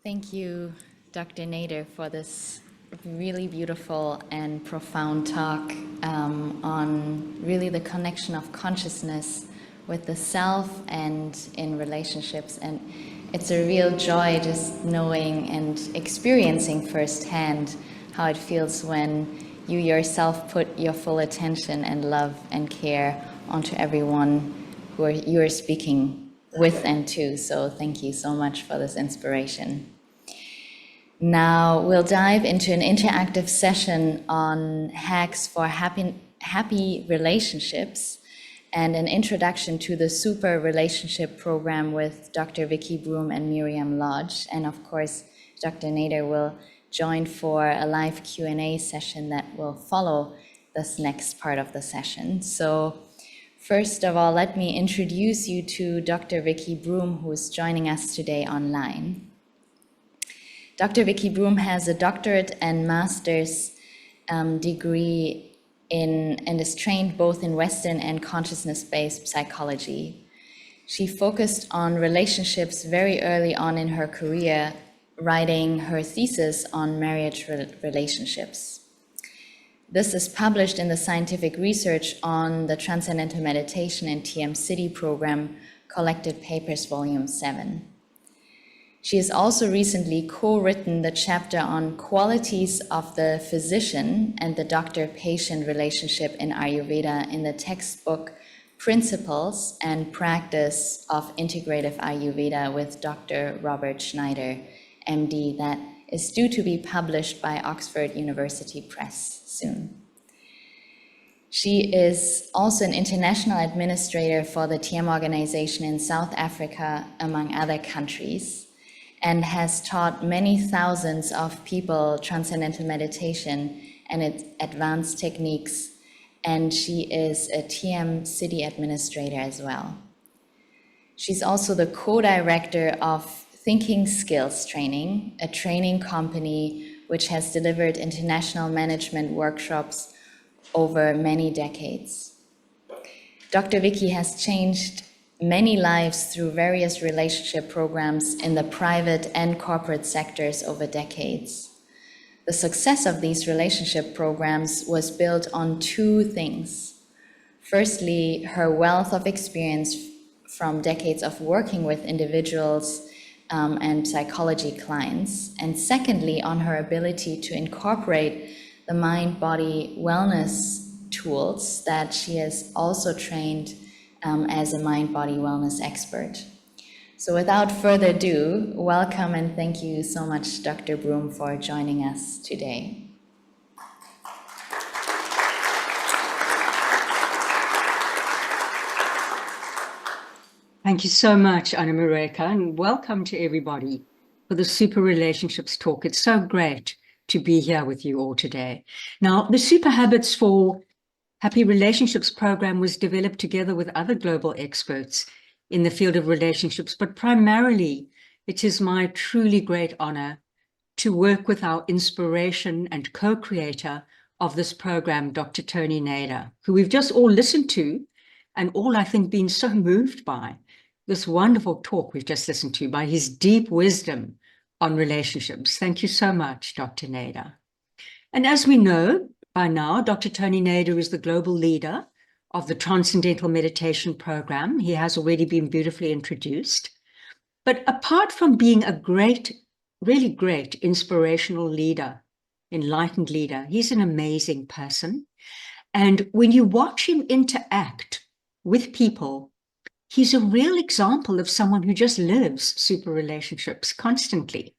Thank you, Dr. Nader, for this really beautiful and profound talk on really the connection of consciousness with the self and in relationships. And it's a real joy just knowing and experiencing firsthand how it feels when you yourself put your full attention and love and care onto everyone who you are speaking with and to. So thank you so much for this inspiration. Now we'll dive into an interactive session on hacks for happy relationships and an introduction to the Super Relationship Program with Dr. Vicky Broom and Miriam Lodge. And of course, Dr. Nader will join for a live Q&A session that will follow this next part of the session. So first of all, let me introduce you to Dr. Vicky Broom, who is joining us today online. Dr. Vicky Broom has a doctorate and master's degree and is trained both in Western and consciousness-based psychology. She focused on relationships very early on in her career, writing her thesis on marriage relationships. This is published in the scientific research on the Transcendental Meditation in TM City program, Collected Papers, Volume 7. She has also recently co-written the chapter on qualities of the physician and the doctor-patient relationship in Ayurveda in the textbook Principles and Practice of Integrative Ayurveda with Dr. Robert Schneider, MD, that is due to be published by Oxford University Press soon. She is also an international administrator for the TM organization in South Africa, among other countries, and has taught many thousands of people transcendental meditation and its advanced techniques, and she is a TM City administrator as well. She's also the co-director of Thinking Skills Training, a training company which has delivered international management workshops over many decades. Dr. Vicky has changed many lives through various relationship programs in the private and corporate sectors over decades. The success of these relationship programs was built on two things. Firstly, her wealth of experience from decades of working with individuals and psychology clients, and secondly, on her ability to incorporate the mind-body wellness tools that she has also trained as a mind-body wellness expert. So without further ado, welcome and thank you so much, Dr. Broom, for joining us today. Thank you so much, Anna Mareka, and welcome to everybody for the Super Relationships talk. It's so great to be here with you all today. Now, the Super Habits for Happy Relationships program was developed together with other global experts in the field of relationships, but primarily it is my truly great honor to work with our inspiration and co-creator of this program, Dr. Tony Nader, who we've just all listened to and all, I think, been so moved by this wonderful talk we've just listened to, by his deep wisdom on relationships. Thank you so much, Dr. Nader. And as we know by now, Dr. Tony Nader is the global leader of the Transcendental Meditation Program. He has already been beautifully introduced. But apart from being a great, really great inspirational leader, enlightened leader, he's an amazing person. And when you watch him interact with people, he's a real example of someone who just lives super relationships constantly.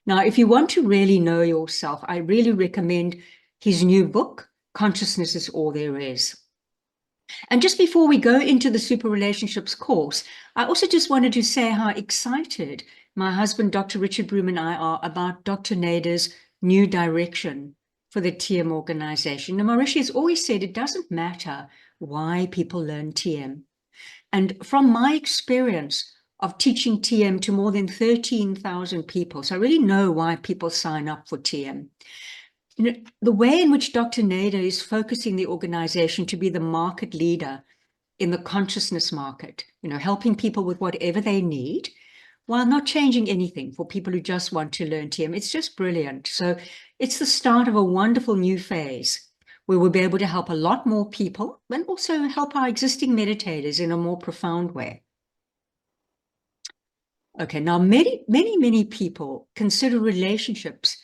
Now, if you want to really know yourself, I really recommend his new book, Consciousness is All There Is. And just before we go into the Super Relationships course, I also just wanted to say how excited my husband, Dr. Richard Broom, and I are about Dr. Nader's new direction for the TM organization. Now, Maharishi has always said it doesn't matter why people learn TM. And from my experience of teaching TM to more than 13,000 people, so I really know why people sign up for TM. You know, the way in which Dr. Nader is focusing the organization to be the market leader in the consciousness market, you know, helping people with whatever they need, while not changing anything for people who just want to learn TM. It's just brilliant. So it's the start of a wonderful new phase where we'll be able to help a lot more people and also help our existing meditators in a more profound way. Okay, now many people consider relationships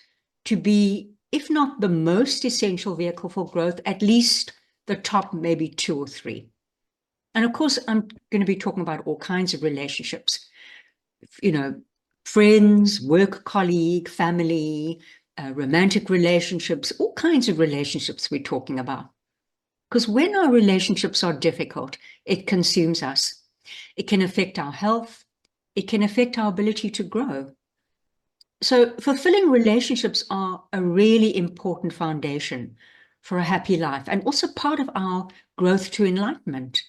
to be, if not the most essential vehicle for growth, at least the top maybe 2 or 3. And of course, I'm going to be talking about all kinds of relationships, you know, friends, work colleague, family, romantic relationships, all kinds of relationships we're talking about. Because when our relationships are difficult, it consumes us. It can affect our health. It can affect our ability to grow. So fulfilling relationships are a really important foundation for a happy life and also part of our growth to enlightenment.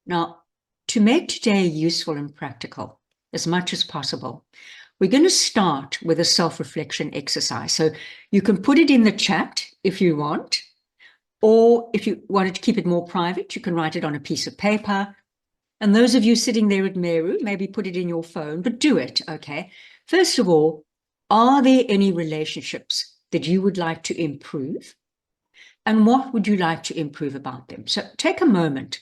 Now, to make today useful and practical as much as possible, we're going to start with a self-reflection exercise. So you can put it in the chat if you want, or if you wanted to keep it more private, you can write it on a piece of paper. And those of you sitting there at Meru, maybe put it in your phone, but do it, okay? First of all, are there any relationships that you would like to improve? And what would you like to improve about them? So take a moment,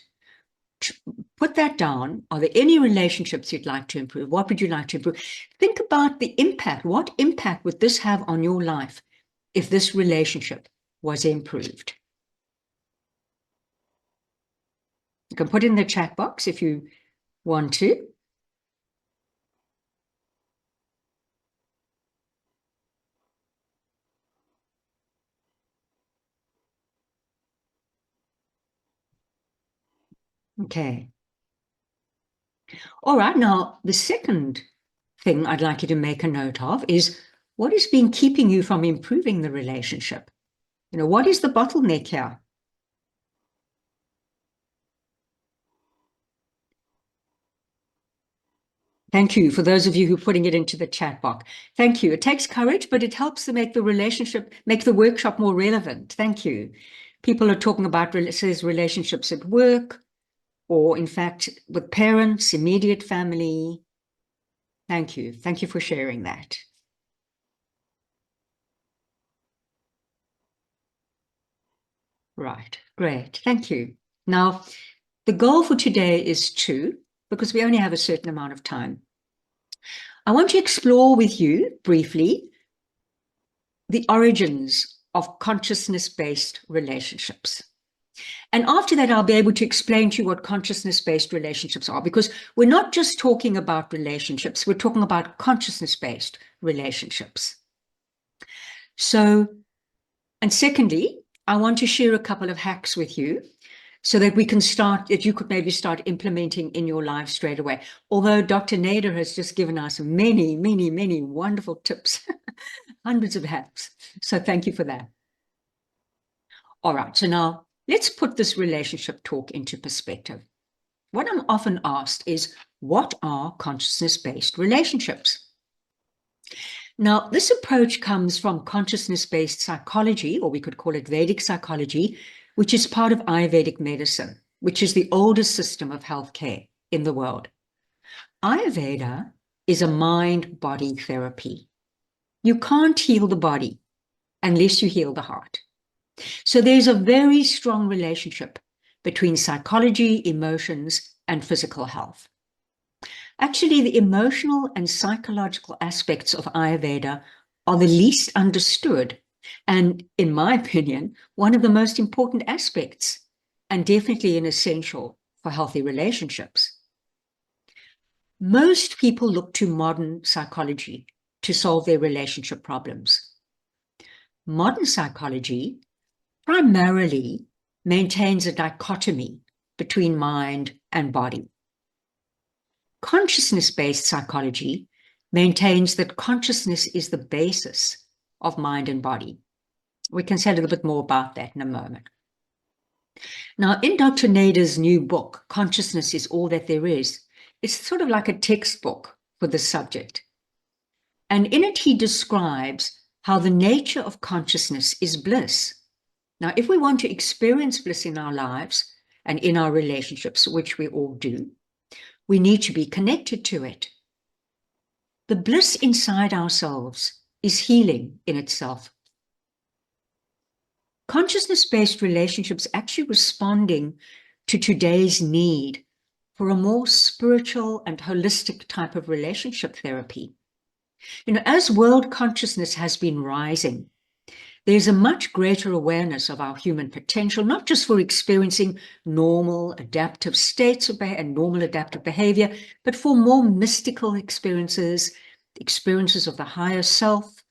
put that down. Are there any relationships you'd like to improve? What would you like to improve? Think about the impact. What impact would this have on your life if this relationship was improved? You can put it in the chat box if you want to. Okay. All right, now the second thing I'd like you to make a note of is what has been keeping you from improving the relationship? You know, what is the bottleneck here? Thank you for those of you who are putting it into the chat box. Thank you. It takes courage, but it helps to make the relationship, make the workshop more relevant. Thank you. People are talking about relationships at work, or in fact, with parents, immediate family. Thank you. Thank you for sharing that. Right, great. Thank you. Now, the goal for today is 2, because we only have a certain amount of time. I want to explore with you briefly the origins of consciousness-based relationships. And after that, I'll be able to explain to you what consciousness-based relationships are, because we're not just talking about relationships, we're talking about consciousness-based relationships. So, and secondly, I want to share a couple of hacks with you so that we can start, that you could maybe start implementing in your life straight away. Although Dr. Nader has just given us many wonderful tips, hundreds of hacks. So thank you for that. All right, so now let's put this relationship talk into perspective. What I'm often asked is, what are consciousness-based relationships? Now, this approach comes from consciousness-based psychology, or we could call it Vedic psychology, which is part of Ayurvedic medicine, which is the oldest system of healthcare in the world. Ayurveda is a mind-body therapy. You can't heal the body unless you heal the heart. So there's a very strong relationship between psychology, emotions, and physical health. Actually, the emotional and psychological aspects of Ayurveda are the least understood, and in my opinion, one of the most important aspects, and definitely an essential for healthy relationships. Most people look to modern psychology to solve their relationship problems. Modern psychology primarily maintains a dichotomy between mind and body. Consciousness-based psychology maintains that consciousness is the basis of mind and body. We can say a little bit more about that in a moment. Now, in Dr. Nader's new book, Consciousness is All That There Is, it's sort of like a textbook for the subject. And in it, he describes how the nature of consciousness is bliss. Now, if we want to experience bliss in our lives and in our relationships, which we all do, We need to be connected to it. The bliss inside ourselves is healing in itself. Consciousness-based relationships actually responding to today's need for a more spiritual and holistic type of relationship therapy. As world consciousness has been rising, there's a much greater awareness of our human potential, not just for experiencing normal adaptive states and normal adaptive behavior, but for more mystical experiences, experiences of the higher self,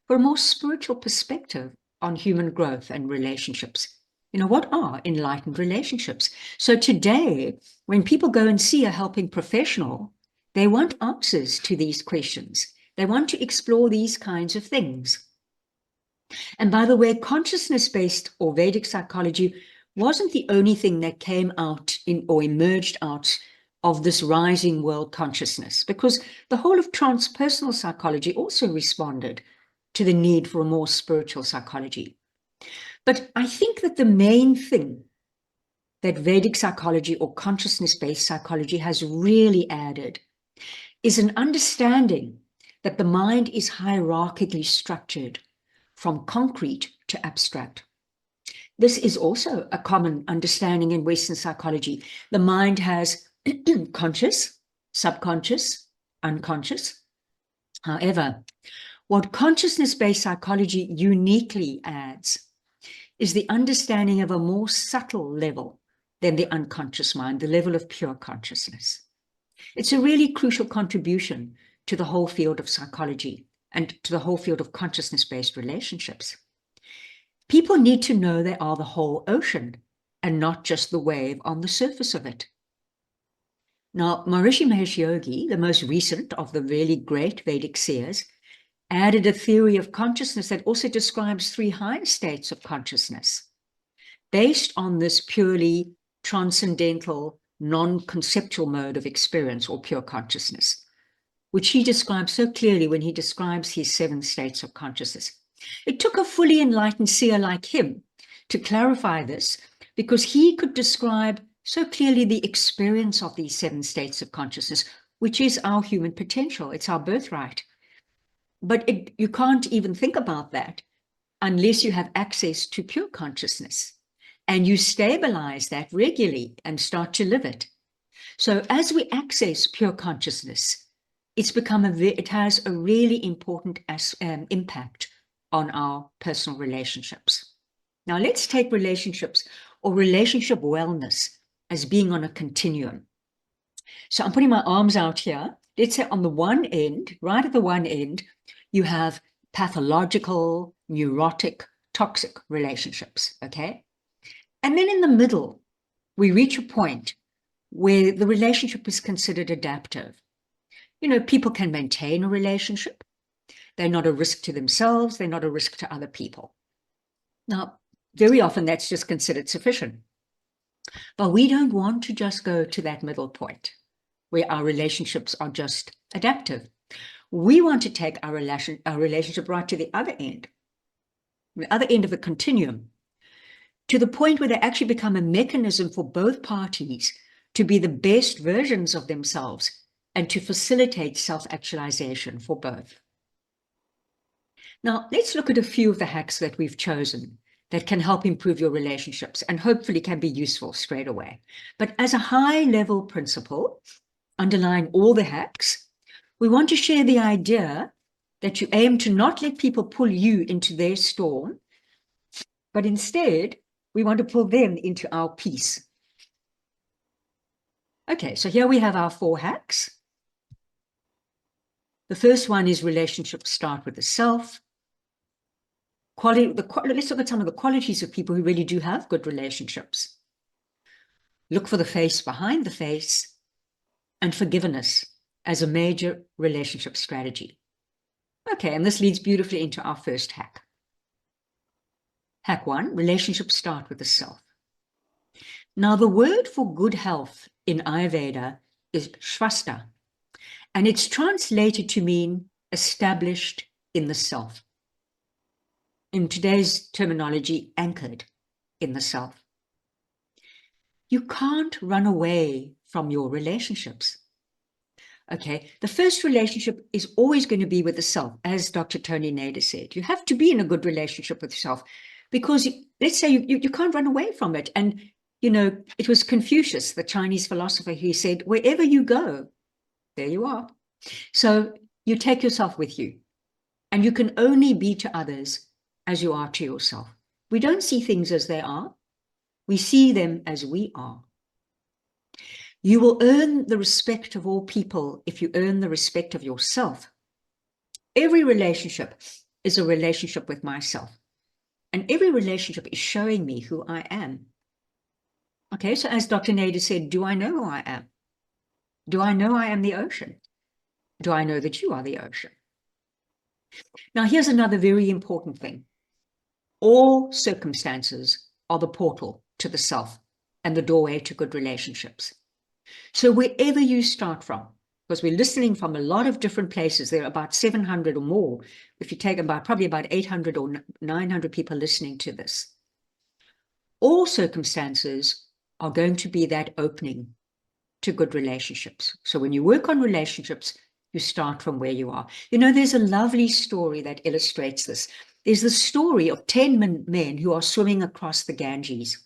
for a more spiritual perspective on human growth and relationships. What are enlightened relationships? So today, when people go and see a helping professional, they want answers to these questions. They want to explore these kinds of things. And by the way, consciousness-based or Vedic psychology wasn't the only thing that came out or emerged out of this rising world consciousness, because the whole of transpersonal psychology also responded to the need for a more spiritual psychology. But I think that the main thing that Vedic psychology or consciousness-based psychology has really added is an understanding that the mind is hierarchically structured from concrete to abstract. This is also a common understanding in Western psychology. The mind has conscious, subconscious, unconscious. However, what consciousness-based psychology uniquely adds is the understanding of a more subtle level than the unconscious mind, the level of pure consciousness. It's a really crucial contribution to the whole field of psychology and to the whole field of consciousness-based relationships. People need to know they are the whole ocean and not just the wave on the surface of it. Now, Maharishi Mahesh Yogi, the most recent of the really great Vedic seers, added a theory of consciousness that also describes 3 higher states of consciousness, based on this purely transcendental, non-conceptual mode of experience or pure consciousness, which he describes so clearly when he describes his 7 states of consciousness. It took a fully enlightened seer like him to clarify this, because he could describe so clearly the experience of these 7 states of consciousness, which is our human potential. It's our birthright. But you can't even think about that unless you have access to pure consciousness and you stabilize that regularly and start to live it. So as we access pure consciousness, it has a really important impact on our personal relationships. Now let's take relationships or relationship wellness as being on a continuum. So I'm putting my arms out here. Let's say on the one end, right at the one end, you have pathological, neurotic, toxic relationships, okay? And then in the middle, we reach a point where the relationship is considered adaptive. People can maintain a relationship. They're not a risk to themselves. They're not a risk to other people. Now, very often that's just considered sufficient. But we don't want to just go to that middle point where our relationships are just adaptive. We want to take our relationship right to the other end of the continuum, to the point where they actually become a mechanism for both parties to be the best versions of themselves and to facilitate self-actualization for both. Now, let's look at a few of the hacks that we've chosen that can help improve your relationships and hopefully can be useful straight away. But as a high-level principle, underlying all the hacks, we want to share the idea that you aim to not let people pull you into their storm, but instead, we want to pull them into our peace. Okay, so here we have our 4 hacks. The first one is relationships start with the self. Let's look at some of the qualities of people who really do have good relationships. Look for the face behind the face, and forgiveness as a major relationship strategy. Okay, and this leads beautifully into our first hack. Hack 1, relationships start with the self. Now, the word for good health in Ayurveda is shvasta, and it's translated to mean established in the self. In today's terminology, anchored in the self. You can't run away from your relationships. Okay, the first relationship is always going to be with the self, as Dr. Tony Nader said. You have to be in a good relationship with yourself because let's say you can't run away from it. And, you know, it was Confucius, the Chinese philosopher, who said, wherever you go, there you are. So you take yourself with you, and you can only be to others as you are to yourself. We don't see things as they are. We see them as we are. You will earn the respect of all people if you earn the respect of yourself. Every relationship is a relationship with myself. And every relationship is showing me who I am. Okay, so as Dr. Nader said, do I know who I am? Do I know I am the ocean? Do I know that you are the ocean? Now, here's another very important thing. All circumstances are the portal to the self and the doorway to good relationships. So wherever you start from, because we're listening from a lot of different places, there are about 700 or more, if you take probably about 800 or 900 people listening to this. All circumstances are going to be that opening to good relationships. So when you work on relationships, you start from where you are. You know, there's a lovely story that illustrates this. There's the story of 10 men who are swimming across the Ganges.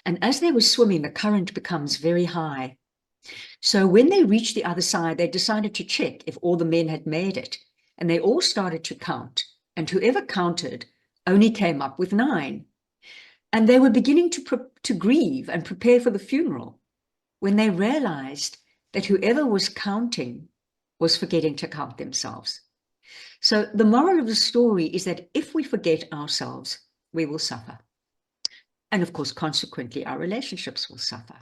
And as they were swimming, the current becomes very high. So when they reached the other side, they decided to check if all the men had made it. And they all started to count. And whoever counted only came up with 9. And they were beginning to grieve and prepare for the funeral when they realized that whoever was counting was forgetting to count themselves. So the moral of the story is that if we forget ourselves, we will suffer. And of course, consequently, our relationships will suffer.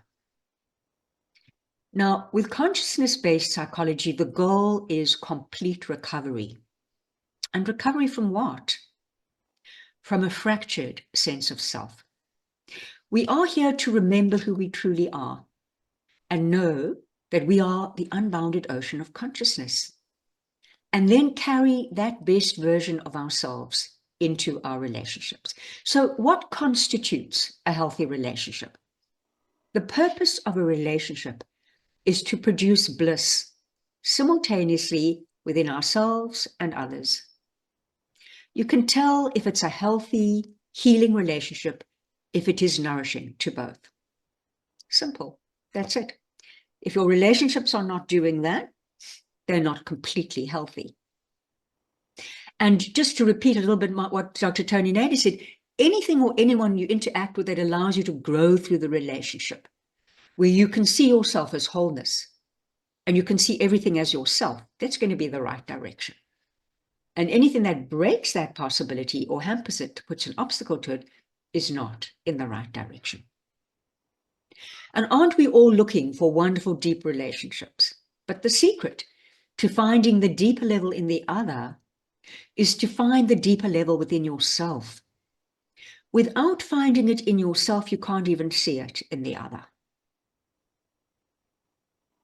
Now, with consciousness-based psychology, the goal is complete recovery. And recovery from what? From a fractured sense of self. We are here to remember who we truly are and know that we are the unbounded ocean of consciousness, and then carry that best version of ourselves into our relationships. So what constitutes a healthy relationship? The purpose of a relationship is to produce bliss simultaneously within ourselves and others. You can tell if it's a healthy, healing relationship if it is nourishing to both. Simple. That's it. If your relationships are not doing that, they're not completely healthy. And just to repeat a little bit what Dr. Tony Nader said, anything or anyone you interact with that allows you to grow through the relationship, where you can see yourself as wholeness and you can see everything as yourself, that's going to be the right direction. And anything that breaks that possibility or hampers it, puts an obstacle to it, is not in the right direction. And aren't we all looking for wonderful, deep relationships? But the secret to finding the deeper level in the other is to find the deeper level within yourself. Without finding it in yourself, you can't even see it in the other.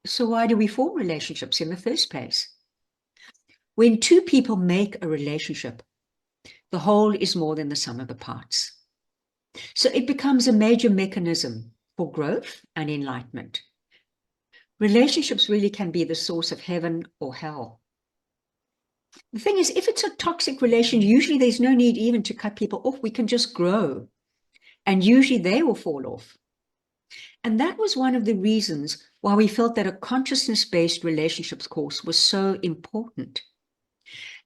So why do we form relationships in the first place? When 2 people make a relationship, the whole is more than the sum of the parts. So it becomes a major mechanism for growth and enlightenment. Relationships really can be the source of heaven or hell. The thing is, if it's a toxic relation, usually there's no need even to cut people off. We can just grow, and usually they will fall off. And that was one of the reasons why we felt that a consciousness-based relationships course was so important.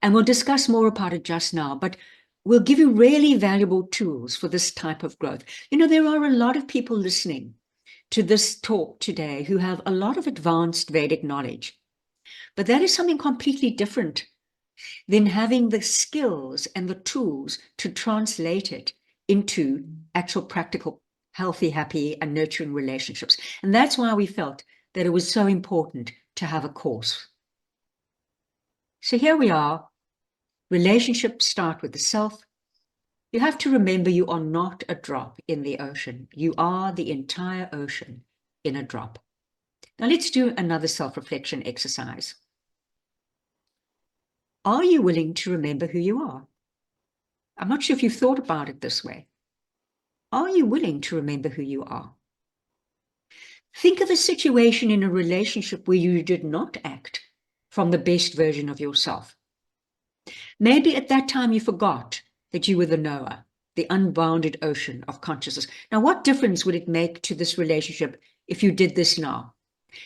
And we'll discuss more about it just now, but we'll give you really valuable tools for this type of growth. You know, there are a lot of people listening to this talk today who have a lot of advanced Vedic knowledge, but that is something completely different than having the skills and the tools to translate it into actual practical, healthy, happy, and nurturing relationships. And that's why we felt that it was so important to have a course. So here we are. Relationships start with the self. You have to remember you are not a drop in the ocean. You are the entire ocean in a drop. Now let's do another self-reflection exercise. Are you willing to remember who you are? I'm not sure if you've thought about it this way. Are you willing to remember who you are? Think of a situation in a relationship where you did not act from the best version of yourself. Maybe at that time you forgot that you were the knower, the unbounded ocean of consciousness. Now, what difference would it make to this relationship if you did this now?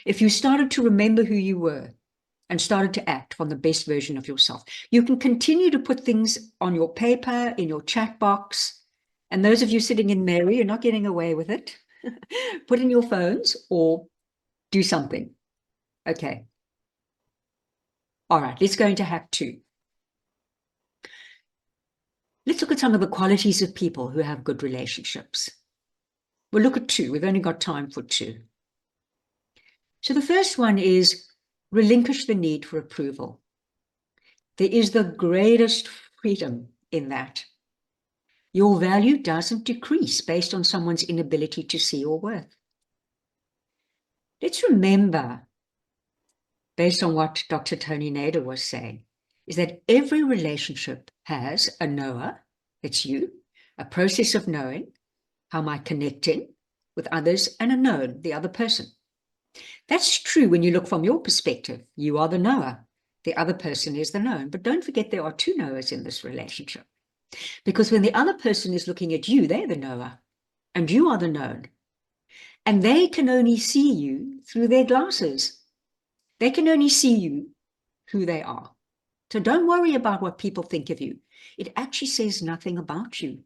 If you started to remember who you were and started to act from the best version of yourself, you can continue to put things on your paper, in your chat box. And those of you sitting in Mary, you're not getting away with it. Put in your phones or do something. Okay. All right, let's go into hack 2. Let's look at some of the qualities of people who have good relationships. We'll look at 2. We've only got time for 2. So the first one is relinquish the need for approval. There is the greatest freedom in that. Your value doesn't decrease based on someone's inability to see your worth. Let's remember, based on what Dr. Tony Nader was saying, is that every relationship has a knower, it's you, a process of knowing, how am I connecting with others, and a known, the other person. That's true when you look from your perspective. You are the knower. The other person is the known. But don't forget there are 2 knowers in this relationship. Because when the other person is looking at you, they're the knower. And you are the known. And they can only see you through their glasses. They can only see you who they are. So don't worry about what people think of you. It actually says nothing about you.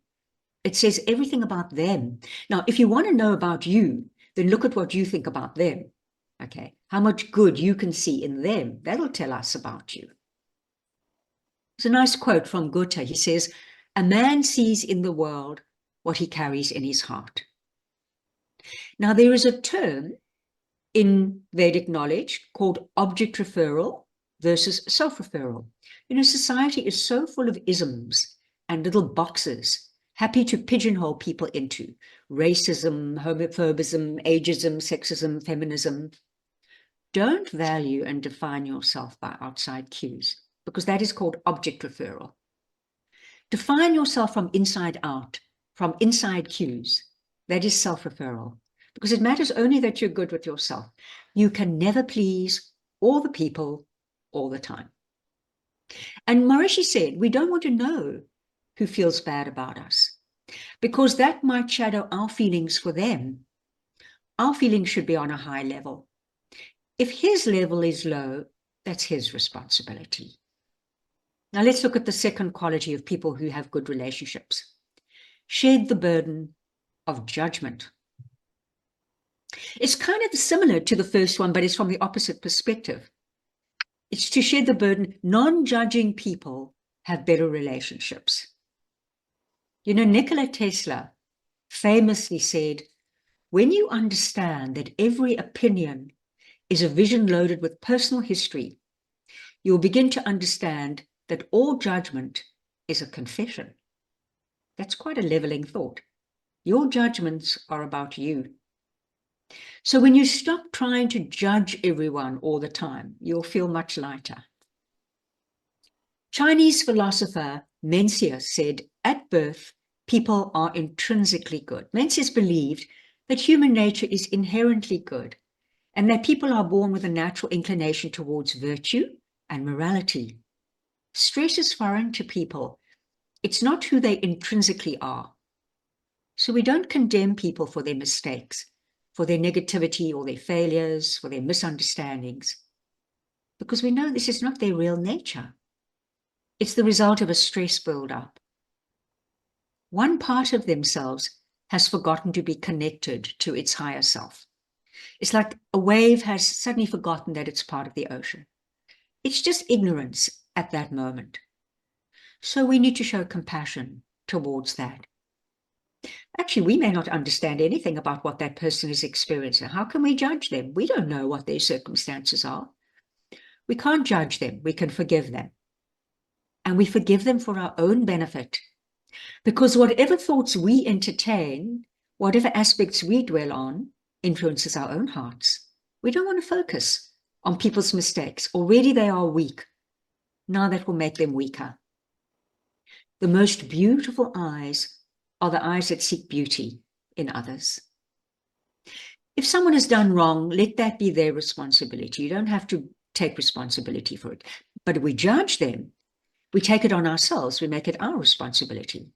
It says everything about them. Now, if you want to know about you, then look at what you think about them. Okay, how much good you can see in them. That'll tell us about you. It's a nice quote from Goethe. He says, "A man sees in the world what he carries in his heart." Now, there is a term in Vedic knowledge called object referral versus self-referral. You know, society is so full of isms and little boxes, happy to pigeonhole people into racism, homophobism, ageism, sexism, feminism. Don't value and define yourself by outside cues, because that is called object referral. Define yourself from inside out, from inside cues. That is self-referral, because it matters only that you're good with yourself. You can never please all the people all the time. And Maharishi said, we don't want to know who feels bad about us, because that might shadow our feelings for them. Our feelings should be on a high level. If his level is low, that's his responsibility. Now let's look at the second quality of people who have good relationships. Shed the burden of judgment. It's kind of similar to the first one, but it's from the opposite perspective. It's to shed the burden. Non-judging people have better relationships. You know, Nikola Tesla famously said, when you understand that every opinion is a vision loaded with personal history, you'll begin to understand that all judgment is a confession. That's quite a leveling thought. Your judgments are about you. So when you stop trying to judge everyone all the time, you'll feel much lighter. Chinese philosopher Mencius said, at birth, people are intrinsically good. Mencius believed that human nature is inherently good, and that people are born with a natural inclination towards virtue and morality. Stress is foreign to people. It's not who they intrinsically are. So we don't condemn people for their mistakes, for their negativity or their failures, for their misunderstandings, because we know this is not their real nature. It's the result of a stress build-up. One part of themselves has forgotten to be connected to its higher self. It's like a wave has suddenly forgotten that it's part of the ocean. It's just ignorance at that moment. So we need to show compassion towards that. Actually, we may not understand anything about what that person is experiencing. How can we judge them? We don't know what their circumstances are. We can't judge them. We can forgive them. And we forgive them for our own benefit. Because whatever thoughts we entertain, whatever aspects we dwell on, influences our own hearts. We don't want to focus on people's mistakes. Already they are weak. Now that will make them weaker. The most beautiful eyes are the eyes that seek beauty in others. If someone has done wrong, let that be their responsibility. You don't have to take responsibility for it. But if we judge them, we take it on ourselves. We make it our responsibility.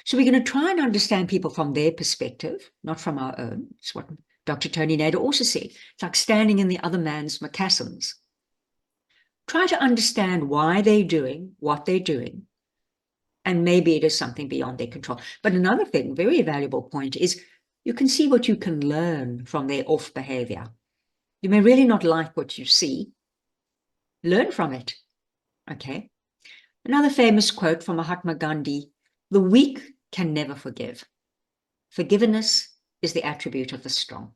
So we're going to try and understand people from their perspective, not from our own. It's what Dr. Tony Nader also said. It's like standing in the other man's moccasins. Try to understand why they're doing what they're doing. And maybe it is something beyond their control. But another thing, very valuable point, is you can see what you can learn from their off behavior. You may really not like what you see. Learn from it. Okay. Another famous quote from Mahatma Gandhi: the weak can never forgive. Forgiveness is the attribute of the strong.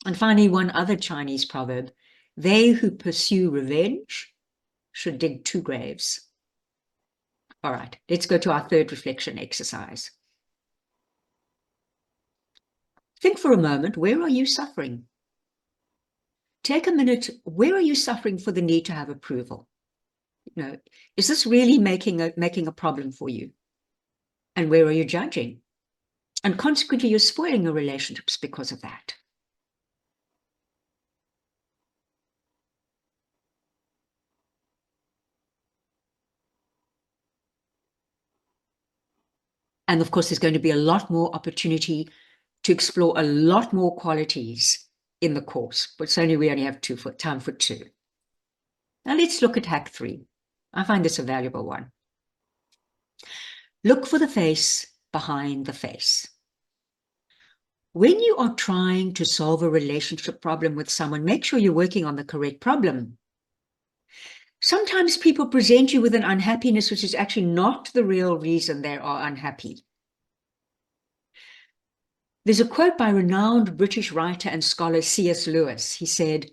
And finally, one other Chinese proverb: they who pursue revenge should dig 2 graves. All right, let's go to our third reflection exercise. Think for a moment, where are you suffering? Take a minute, where are you suffering for the need to have approval? You know, is this really making a problem for you? And where are you judging? And consequently, you're spoiling your relationships because of that. And of course, there's going to be a lot more opportunity to explore a lot more qualities in the course, but we only have time for 2. Now let's look at hack 3. I find this a valuable one. Look for the face behind the face. When you are trying to solve a relationship problem with someone, make sure you're working on the correct problem. Sometimes people present you with an unhappiness which is actually not the real reason they are unhappy. There's a quote by renowned British writer and scholar C.S. Lewis. He said,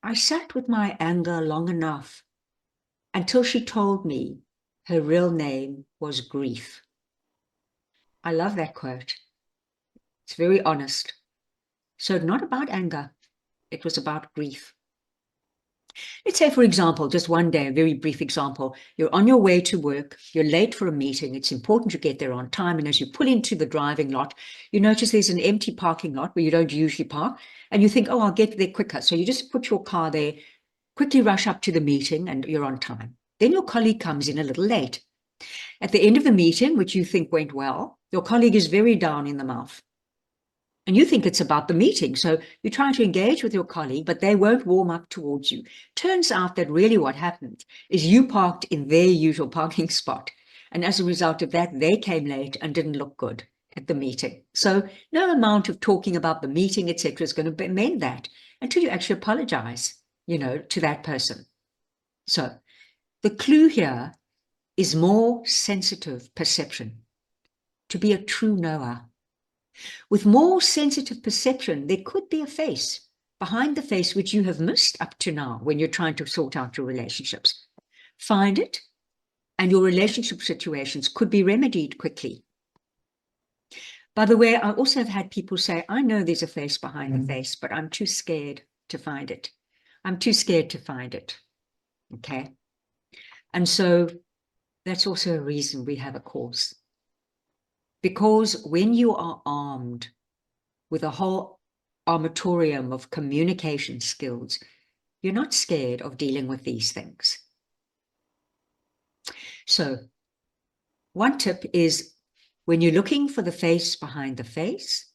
"I sat with my anger long enough until she told me her real name was grief." I love that quote. It's very honest. So not about anger, it was about grief. Let's say, for example, just one day, a very brief example, you're on your way to work, you're late for a meeting, it's important to get there on time, and as you pull into the driving lot, you notice there's an empty parking lot where you don't usually park, and you think, oh, I'll get there quicker. So you just put your car there, quickly rush up to the meeting, and you're on time. Then your colleague comes in a little late. At the end of the meeting, which you think went well, your colleague is very down in the mouth. And you think it's about the meeting. So you try to engage with your colleague, but they won't warm up towards you. Turns out that really what happened is you parked in their usual parking spot. And as a result of that, they came late and didn't look good at the meeting. So no amount of talking about the meeting, etc., is going to mend that until you actually apologize, to that person. So the clue here is more sensitive perception, to be a true knower. With more sensitive perception, there could be a face behind the face which you have missed up to now when you're trying to sort out your relationships. Find it, and your relationship situations could be remedied quickly. By the way, I also have had people say, I know there's a face behind the face, but I'm too scared to find it. I'm too scared to find it. Okay? And so that's also a reason we have a course. Because when you are armed with a whole armatorium of communication skills, you're not scared of dealing with these things. So one tip is, when you're looking for the face behind the face,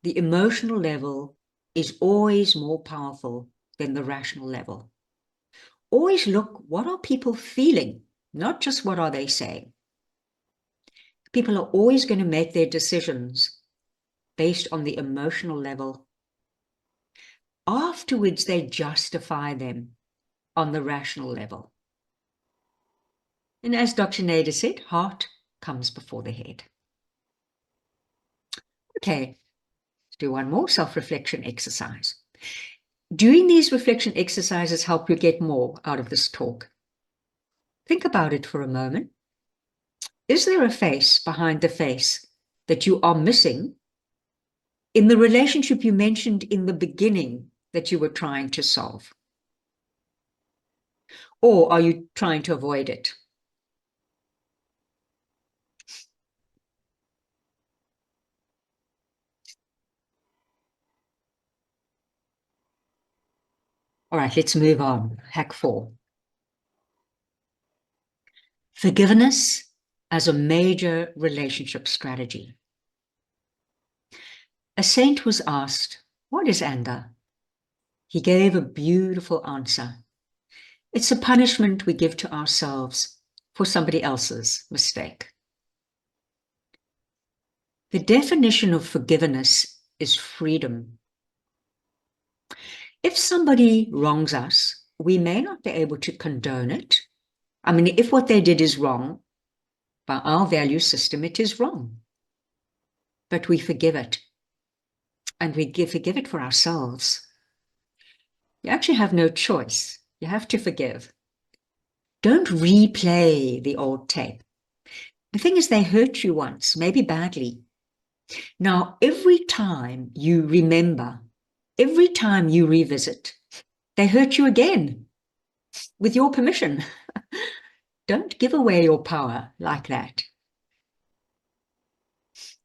the emotional level is always more powerful than the rational level. Always look, what are people feeling? Not just what are they saying. People are always going to make their decisions based on the emotional level. Afterwards, they justify them on the rational level. And as Dr. Nader said, heart comes before the head. Okay, let's do one more self-reflection exercise. Doing these reflection exercises help you get more out of this talk. Think about it for a moment. Is there a face behind the face that you are missing in the relationship you mentioned in the beginning that you were trying to solve? Or are you trying to avoid it? All right, let's move on. Hack 4. Forgiveness as a major relationship strategy. A saint was asked, "What is anger?" He gave a beautiful answer. It's a punishment we give to ourselves for somebody else's mistake. The definition of forgiveness is freedom. If somebody wrongs us, we may not be able to condone it. I mean, if what they did is wrong, by our value system, it is wrong. But we forgive it. And we forgive it for ourselves. You actually have no choice. You have to forgive. Don't replay the old tape. The thing is, they hurt you once, maybe badly. Now, every time you remember, every time you revisit, they hurt you again, with your permission. Don't give away your power like that.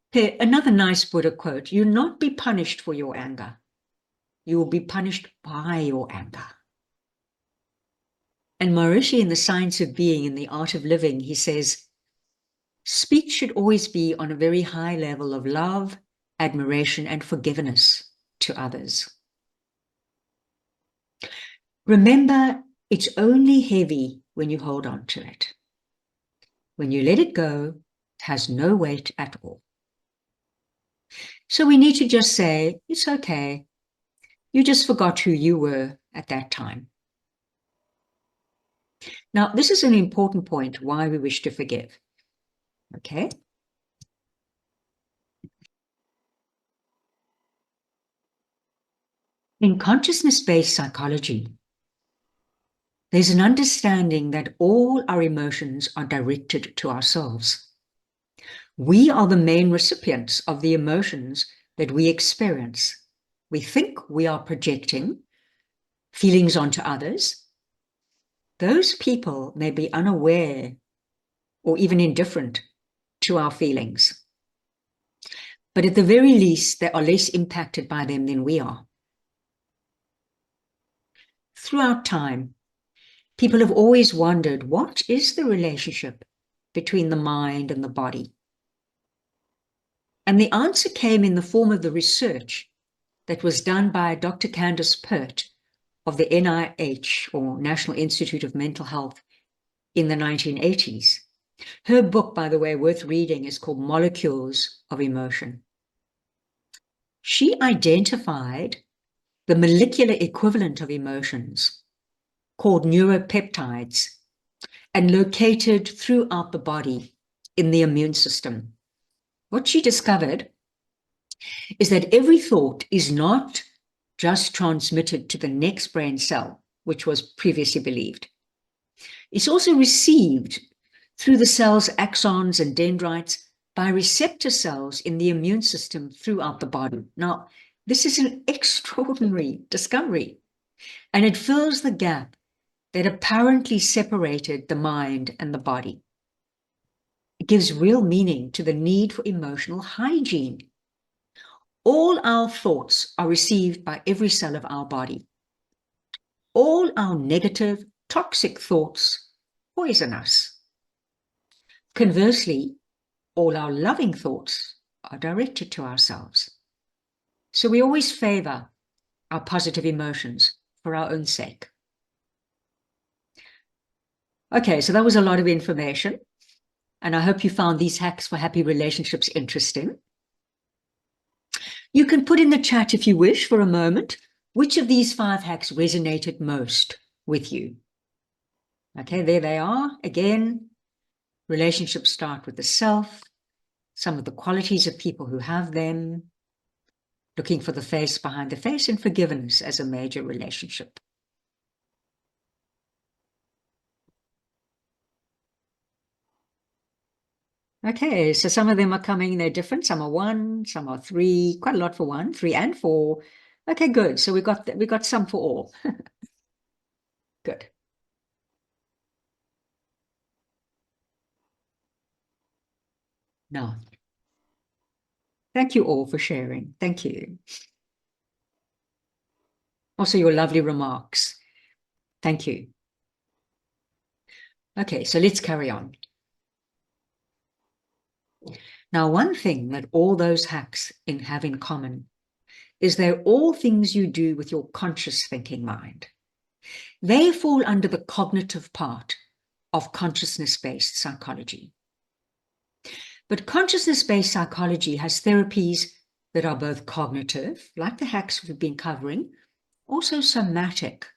Okay, another nice Buddha quote: "You'll not be punished for your anger. You will be punished by your anger." And Maharishi, in The Science of Being, in The Art of Living, he says, speech should always be on a very high level of love, admiration, and forgiveness to others. Remember, it's only heavy when you hold on to it. When you let it go, it has no weight at all. So we need to just say, it's okay. You just forgot who you were at that time. Now, this is an important point, why we wish to forgive. Okay? In consciousness-based psychology, there's an understanding that all our emotions are directed to ourselves. We are the main recipients of the emotions that we experience. We think we are projecting feelings onto others. Those people may be unaware or even indifferent to our feelings. But at the very least, they are less impacted by them than we are. Throughout time, people have always wondered, what is the relationship between the mind and the body? And the answer came in the form of the research that was done by Dr. Candace Pert of the NIH, or National Institute of Mental Health, in the 1980s. Her book, by the way, worth reading, is called Molecules of Emotion. She identified the molecular equivalent of emotions, called neuropeptides, and located throughout the body in the immune system. What she discovered is that every thought is not just transmitted to the next brain cell, which was previously believed. It's also received through the cell's axons and dendrites by receptor cells in the immune system throughout the body. Now, this is an extraordinary discovery, and it fills the gap that apparently separated the mind and the body. It gives real meaning to the need for emotional hygiene. All our thoughts are received by every cell of our body. All our negative, toxic thoughts poison us. Conversely, all our loving thoughts are directed to ourselves. So we always favor our positive emotions for our own sake. Okay, so that was a lot of information, and I hope you found these hacks for happy relationships interesting. You can put in the chat, if you wish, for a moment, which of these 5 hacks resonated most with you. Okay, there they are. Again, relationships start with the self, some of the qualities of people who have them, looking for the face behind the face, and forgiveness as a major relationship. Okay, so some of them are coming, they're different. Some are 1, some are 3, quite a lot for 1, 3 and 4. Okay, good. So we got some for all. Good. Now, thank you all for sharing. Thank you. Also, your lovely remarks. Thank you. Okay, so let's carry on. Now, one thing that all those hacks have in common is they're all things you do with your conscious thinking mind. They fall under the cognitive part of consciousness-based psychology. But consciousness-based psychology has therapies that are both cognitive, like the hacks we've been covering, also somatic.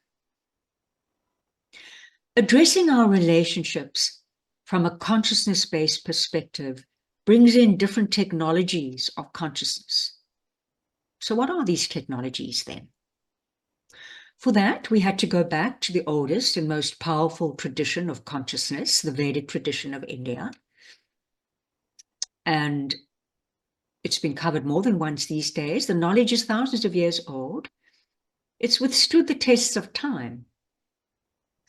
Addressing our relationships from a consciousness-based perspective brings in different technologies of consciousness. So what are these technologies then? For that, we had to go back to the oldest and most powerful tradition of consciousness, the Vedic tradition of India. And it's been covered more than once these days. The knowledge is thousands of years old. It's withstood the tests of time.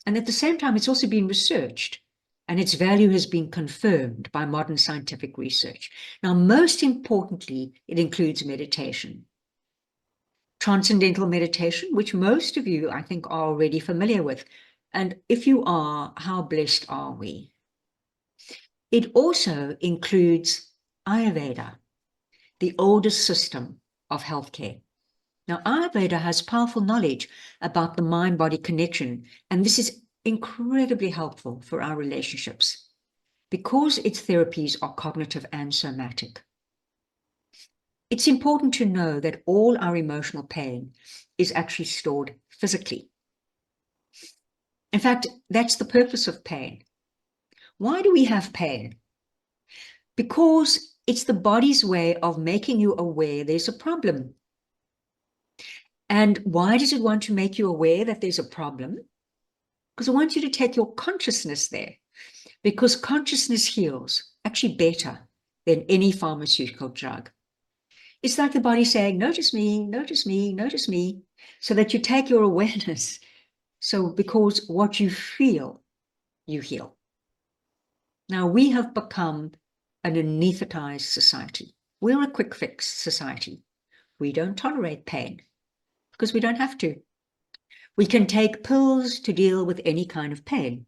And at the same time, it's also been researched, and its value has been confirmed by modern scientific research. Now, most importantly, it includes meditation. Transcendental meditation, which most of you, I think, are already familiar with. And if you are, how blessed are we? It also includes Ayurveda, the oldest system of healthcare. Now, Ayurveda has powerful knowledge about the mind-body connection, and this is incredibly helpful for our relationships because its therapies are cognitive and somatic. It's important to know that all our emotional pain is actually stored physically. In fact, that's the purpose of pain. Why do we have pain? Because it's the body's way of making you aware there's a problem. And why does it want to make you aware that there's a problem? Because it wants you to take your consciousness there. Because consciousness heals actually better than any pharmaceutical drug. It's like the body saying, notice me, notice me, notice me, so that you take your awareness. So because what you feel, you heal. Now, we have become an anesthetized society. We're a quick fix society. We don't tolerate pain because we don't have to. We can take pills to deal with any kind of pain.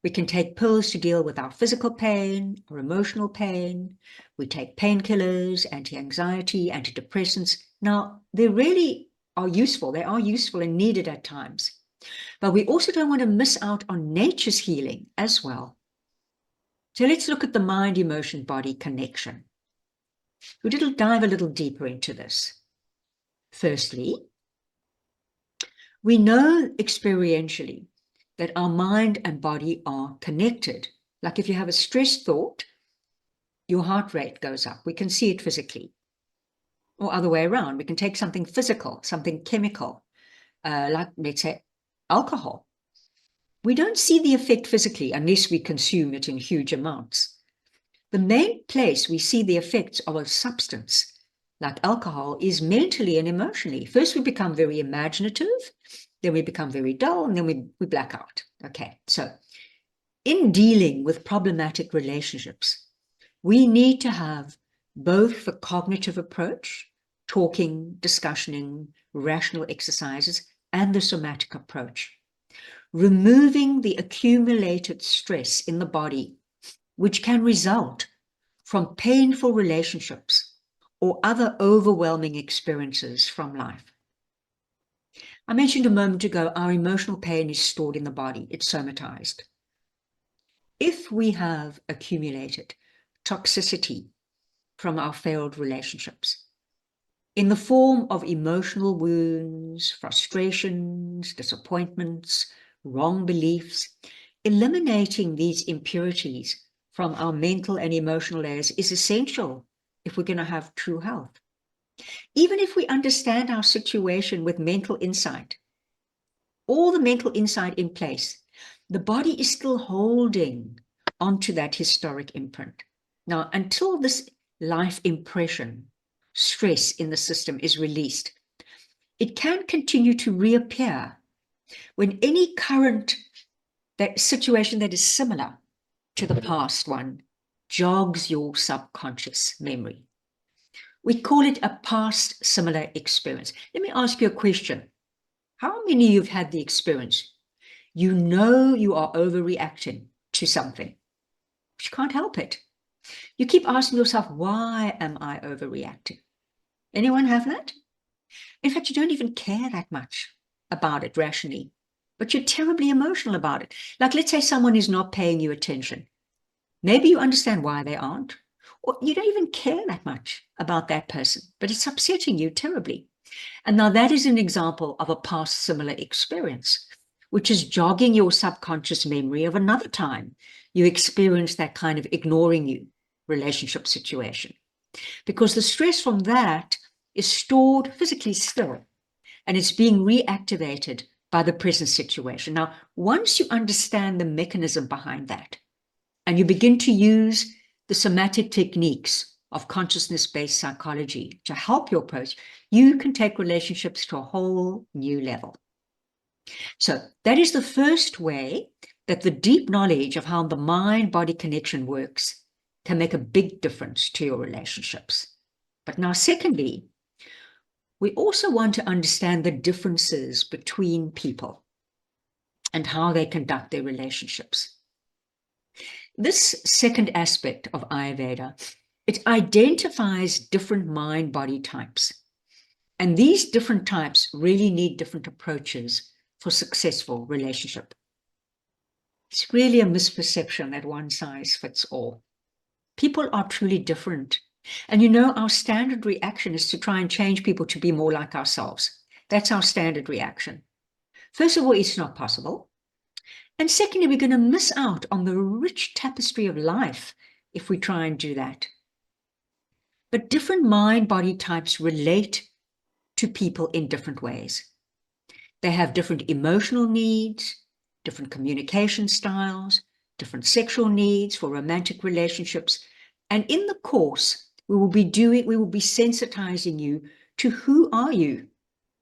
We can take pills to deal with our physical pain or emotional pain. We take painkillers, anti-anxiety, antidepressants. Now, they really are useful. They are useful and needed at times. But we also don't want to miss out on nature's healing as well. So let's look at the mind-emotion-body connection. We'll dive a little deeper into this. Firstly, we know experientially that our mind and body are connected. Like if you have a stressed thought, your heart rate goes up. We can see it physically. Or other way around, we can take something physical, something chemical, like let's say alcohol. We don't see the effect physically unless we consume it in huge amounts. The main place we see the effects of a substance like alcohol is mentally and emotionally. First, we become very imaginative, then we become very dull, and then we black out. Okay, so in dealing with problematic relationships, we need to have both the cognitive approach, talking, discussioning, rational exercises, and the somatic approach, removing the accumulated stress in the body, which can result from painful relationships or other overwhelming experiences from life. I mentioned a moment ago, our emotional pain is stored in the body. It's somatized. If we have accumulated toxicity from our failed relationships in the form of emotional wounds, frustrations, disappointments, wrong beliefs, eliminating these impurities from our mental and emotional layers is essential if we're going to have true health. Even if we understand our situation with mental insight, all the mental insight in place, the body is still holding onto that historic imprint. Now, until this life impression, stress in the system is released, it can continue to reappear when any current situation that is similar to the past one jogs your subconscious memory. We call it a past similar experience. Let me ask you a question. How many of you have had the experience? You know you are overreacting to something, but you can't help it. You keep asking yourself, why am I overreacting? Anyone have that? In fact, you don't even care that much about it rationally, but you're terribly emotional about it. Like, let's say someone is not paying you attention. Maybe you understand why they aren't, or you don't even care that much about that person, but it's upsetting you terribly. And now that is an example of a past similar experience, which is jogging your subconscious memory of another time you experienced that kind of ignoring you relationship situation. Because the stress from that is stored physically still, and it's being reactivated by the present situation. Now, once you understand the mechanism behind that, and you begin to use the somatic techniques of consciousness-based psychology to help your approach, you can take relationships to a whole new level. So that is the first way that the deep knowledge of how the mind-body connection works can make a big difference to your relationships. But now, secondly, we also want to understand the differences between people and how they conduct their relationships. This second aspect of Ayurveda, it identifies different mind-body types. And these different types really need different approaches for successful relationship. It's really a misperception that one size fits all. People are truly different. And you know, our standard reaction is to try and change people to be more like ourselves. That's our standard reaction. First of all, it's not possible. And secondly, we're going to miss out on the rich tapestry of life if we try and do that. But different mind-body types relate to people in different ways. They have different emotional needs, different communication styles, different sexual needs for romantic relationships. And in the course, we will be sensitizing you to who are you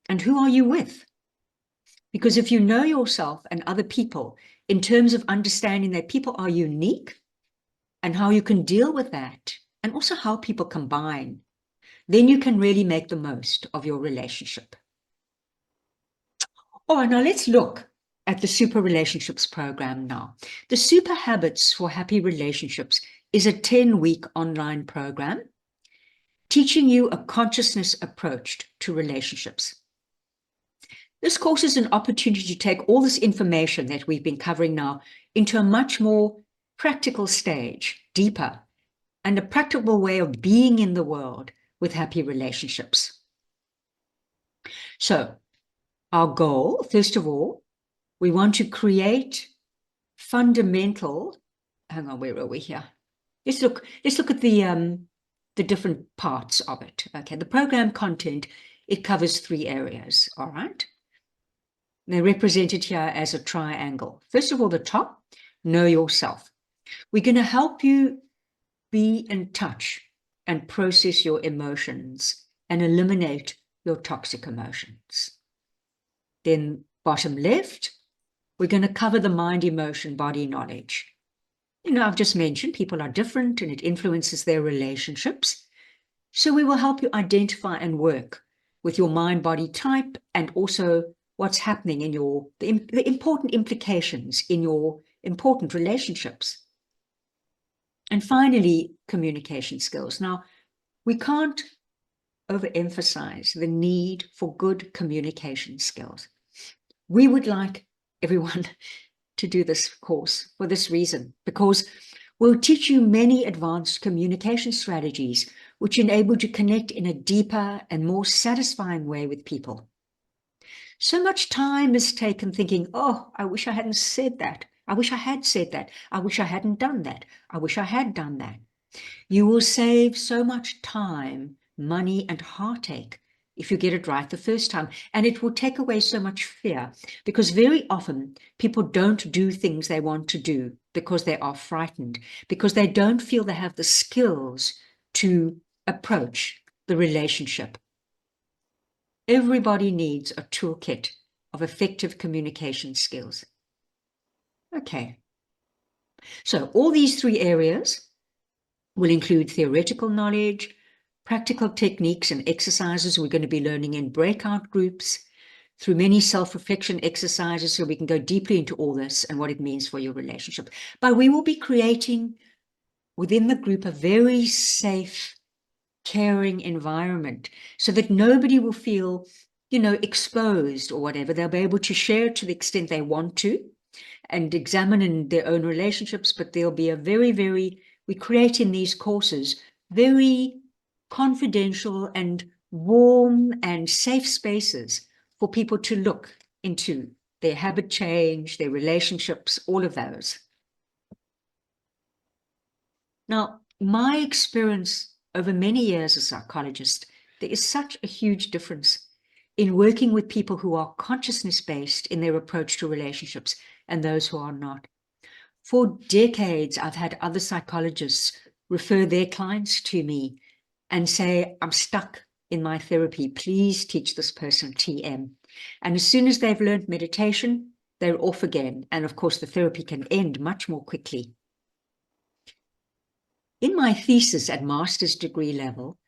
and who are you with. Because if you know yourself and other people in terms of understanding that people are unique and how you can deal with that, and also how people combine, then you can really make the most of your relationship. All right, now let's look at the Super Relationships program now. The Super Habits for Happy Relationships is a 10-week online program teaching you a consciousness approach to relationships. This course is an opportunity to take all this information that we've been covering now into a much more practical stage, deeper, and a practical way of being in the world with happy relationships. So, our goal, first of all, we want to create fundamental, hang on, where are we here? Let's look at the different parts of it. Okay, the program content, it covers 3 areas, all right? They're represented here as a triangle. First of all, the top, know yourself. We're going to help you be in touch and process your emotions and eliminate your toxic emotions. Then bottom left, we're going to cover the mind, emotion, body knowledge. You know, I've just mentioned people are different and it influences their relationships. So we will help you identify and work with your mind, body type, and also what's happening in the important implications in your important relationships. And finally, communication skills. Now, we can't overemphasize the need for good communication skills. We would like everyone to do this course for this reason, because we'll teach you many advanced communication strategies which enable you to connect in a deeper and more satisfying way with people. So much time is taken thinking, oh, I wish I hadn't said that. I wish I had said that. I wish I hadn't done that. I wish I had done that. You will save so much time, money, and heartache if you get it right the first time. And it will take away so much fear, because very often people don't do things they want to do because they are frightened, because they don't feel they have the skills to approach the relationship. Everybody needs a toolkit of effective communication skills. Okay. So all these 3 areas will include theoretical knowledge, practical techniques and exercises we're going to be learning in breakout groups, through many self-reflection exercises so we can go deeply into all this and what it means for your relationship. But we will be creating within the group a very safe, caring environment so that nobody will feel, exposed or whatever. They'll be able to share to the extent they want to and examine in their own relationships, but there'll be a we create in these courses very confidential and warm and safe spaces for people to look into their habit change, their relationships, all of those. Now, my experience over many years as a psychologist, there is such a huge difference in working with people who are consciousness-based in their approach to relationships and those who are not. For decades, I've had other psychologists refer their clients to me and say, I'm stuck in my therapy. Please teach this person TM. And as soon as they've learned meditation, they're off again. And of course, the therapy can end much more quickly. In my thesis at master's degree level,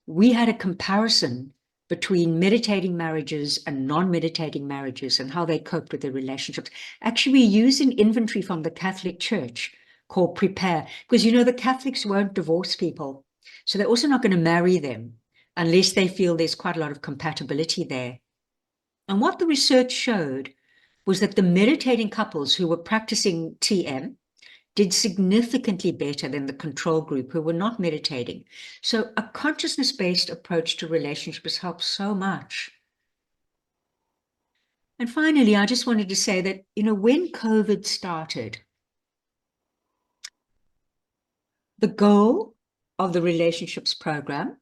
we had a comparison between meditating marriages and non-meditating marriages and how they coped with their relationships. Actually, we used an inventory from the Catholic Church called Prepare, because the Catholics won't divorce people. So they're also not going to marry them unless they feel there's quite a lot of compatibility there. And what the research showed was that the meditating couples who were practicing TM did significantly better than the control group who were not meditating. So a consciousness-based approach to relationships helps so much. And finally, I just wanted to say that, when COVID started, the goal of the relationships program,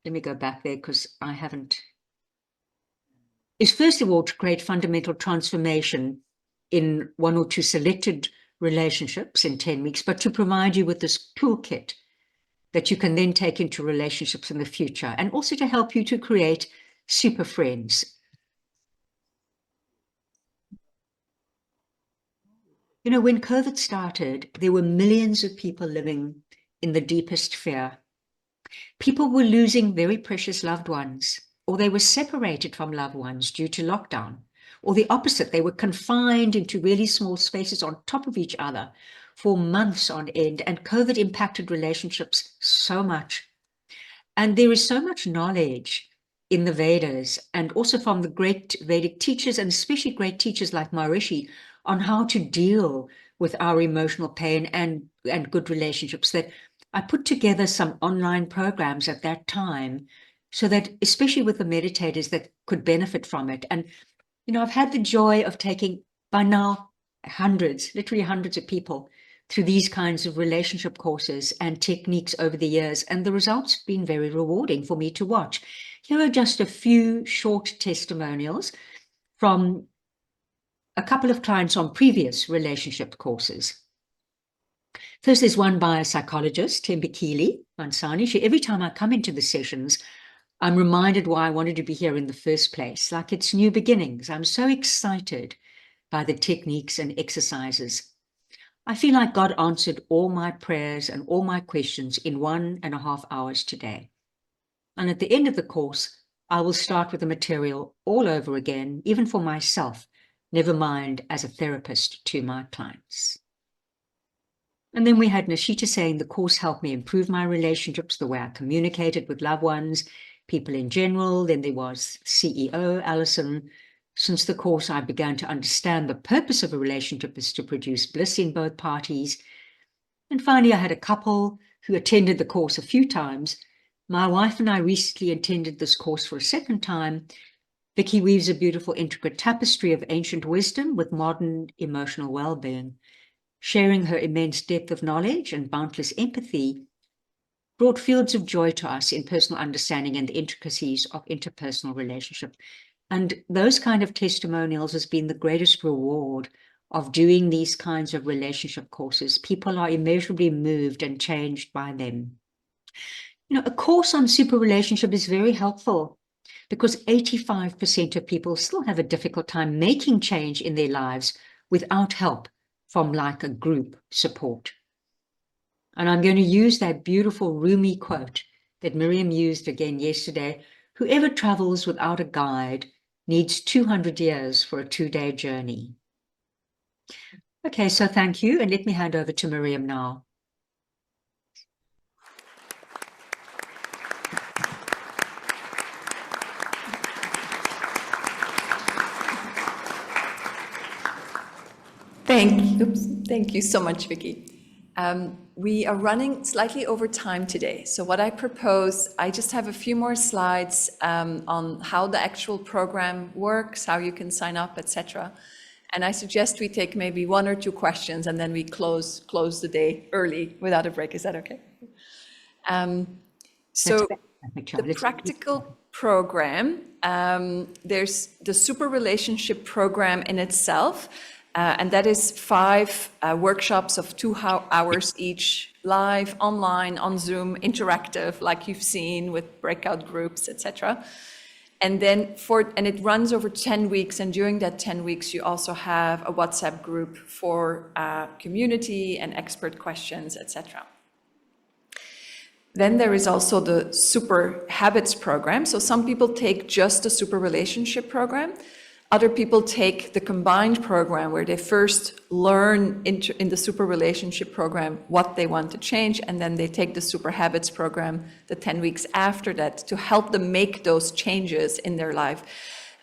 let me go back there because I haven't, is first of all to create fundamental transformation in one or two selected relationships in 10 weeks, but to provide you with this toolkit that you can then take into relationships in the future, and also to help you to create super friends. When COVID started, there were millions of people living in the deepest fear. People were losing very precious loved ones, or they were separated from loved ones due to lockdown. Or the opposite, they were confined into really small spaces on top of each other for months on end, and COVID impacted relationships so much. And there is so much knowledge in the Vedas and also from the great Vedic teachers, and especially great teachers like Maharishi, on how to deal with our emotional pain and good relationships, that I put together some online programs at that time so that, especially with the meditators that could benefit from it. And I've had the joy of taking, by now, literally hundreds of people through these kinds of relationship courses and techniques over the years, and the results have been very rewarding for me to watch. Here are just a few short testimonials from a couple of clients on previous relationship courses. First, there's one by a psychologist, Tembekile Mansani. Every time I come into the sessions, I'm reminded why I wanted to be here in the first place, like it's new beginnings. I'm so excited by the techniques and exercises. I feel like God answered all my prayers and all my questions in 1.5 hours today. And at the end of the course, I will start with the material all over again, even for myself, never mind as a therapist to my clients. And then we had Nashita saying the course helped me improve my relationships, the way I communicated with loved ones, people in general. Then there was CEO Alison. Since the course, I began to understand the purpose of a relationship is to produce bliss in both parties. And finally, I had a couple who attended the course a few times. My wife and I recently attended this course for a second time. Vicky weaves a beautiful, intricate tapestry of ancient wisdom with modern emotional well-being. Sharing her immense depth of knowledge and boundless empathy brought fields of joy to us in personal understanding and the intricacies of interpersonal relationship. And those kind of testimonials has been the greatest reward of doing these kinds of relationship courses. People are immeasurably moved and changed by them. A course on super relationship is very helpful because 85% of people still have a difficult time making change in their lives without help from like a group support. And I'm going to use that beautiful Rumi quote that Miriam used again yesterday. Whoever travels without a guide needs 200 years for a 2-day journey. Okay, so thank you, and let me hand over to Miriam now. Thank you so much, Vicky. We are running slightly over time today. So what I propose, I just have a few more slides on how the actual program works, how you can sign up, etc. And I suggest we take maybe 1 or 2 questions and then we close the day early without a break. Is that okay? So the practical program, there's the Super Relationship Program in itself, and that is 5 workshops of 2 hours each, live, online, on Zoom, interactive, like you've seen with breakout groups, etc. And then it runs over 10 weeks, and during that 10 weeks, you also have a WhatsApp group for community and expert questions, etc. Then there is also the Super Habits program. So some people take just the Super Relationship program. Other people take the combined program where they first learn in the Super Relationship program what they want to change, and then they take the Super Habits program the 10 weeks after that to help them make those changes in their life.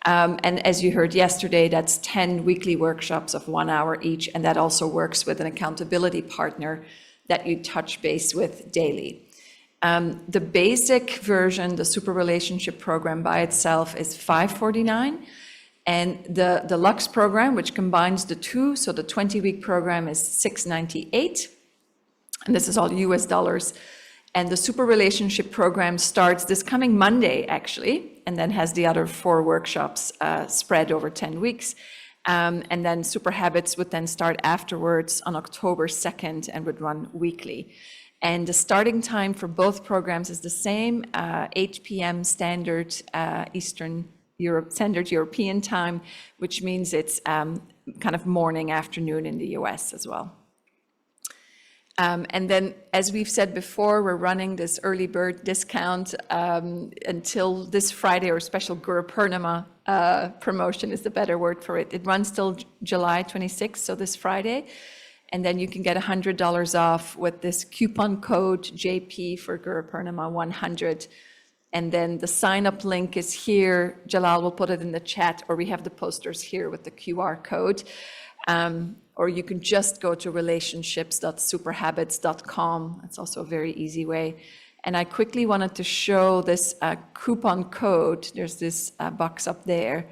And as you heard yesterday, that's 10 weekly workshops of 1 hour each, and that also works with an accountability partner that you touch base with daily. The basic version, the Super Relationship program by itself, is $549. And the deluxe program, which combines the 2, so the 20-week program, is $698. And this is all US dollars. And the Super Relationship program starts this coming Monday, actually, and then has the other 4 workshops spread over 10 weeks. And then Super Habits would then start afterwards on October 2nd and would run weekly. And the starting time for both programs is the same, 8 p.m. Standard Standard European time, which means it's kind of morning, afternoon in the US as well. And then, as we've said before, we're running this early bird discount until this Friday, or special Guru Purnima promotion is the better word for it. It runs till July 26th, so this Friday. And then you can get $100 off with this coupon code JP for Guru Purnima 100. And then the sign-up link is here. Jalal will put it in the chat, or we have the posters here with the QR code. Or you can just go to relationships.superhabits.com. That's also a very easy way. And I quickly wanted to show this coupon code. There's this box up there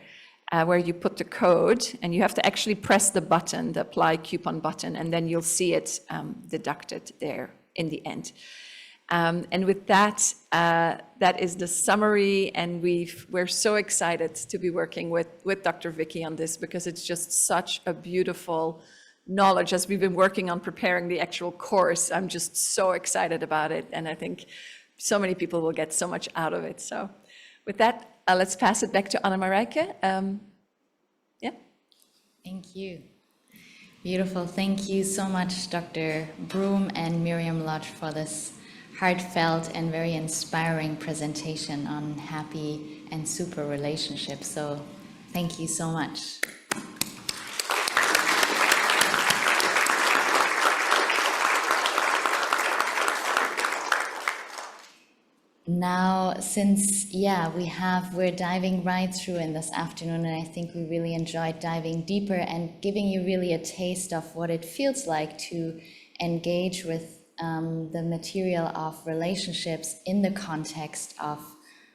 where you put the code, and you have to actually press the button, the apply coupon button, and then you'll see it deducted there in the end. And with that, that is the summary, and we're so excited to be working with Dr. Vicky on this, because it's just such a beautiful knowledge. As we've been working on preparing the actual course, I'm just so excited about it, and I think so many people will get so much out of it. So with that, let's pass it back to Anna Marijke. Yeah. Thank you. Beautiful. Thank you so much, Dr. Broom and Miriam Lodge, for this heartfelt and very inspiring presentation on happy and super relationships. So thank you so much. Now, since, we're diving right through in this afternoon, and I think we really enjoyed diving deeper and giving you really a taste of what it feels like to engage with the material of relationships in the context of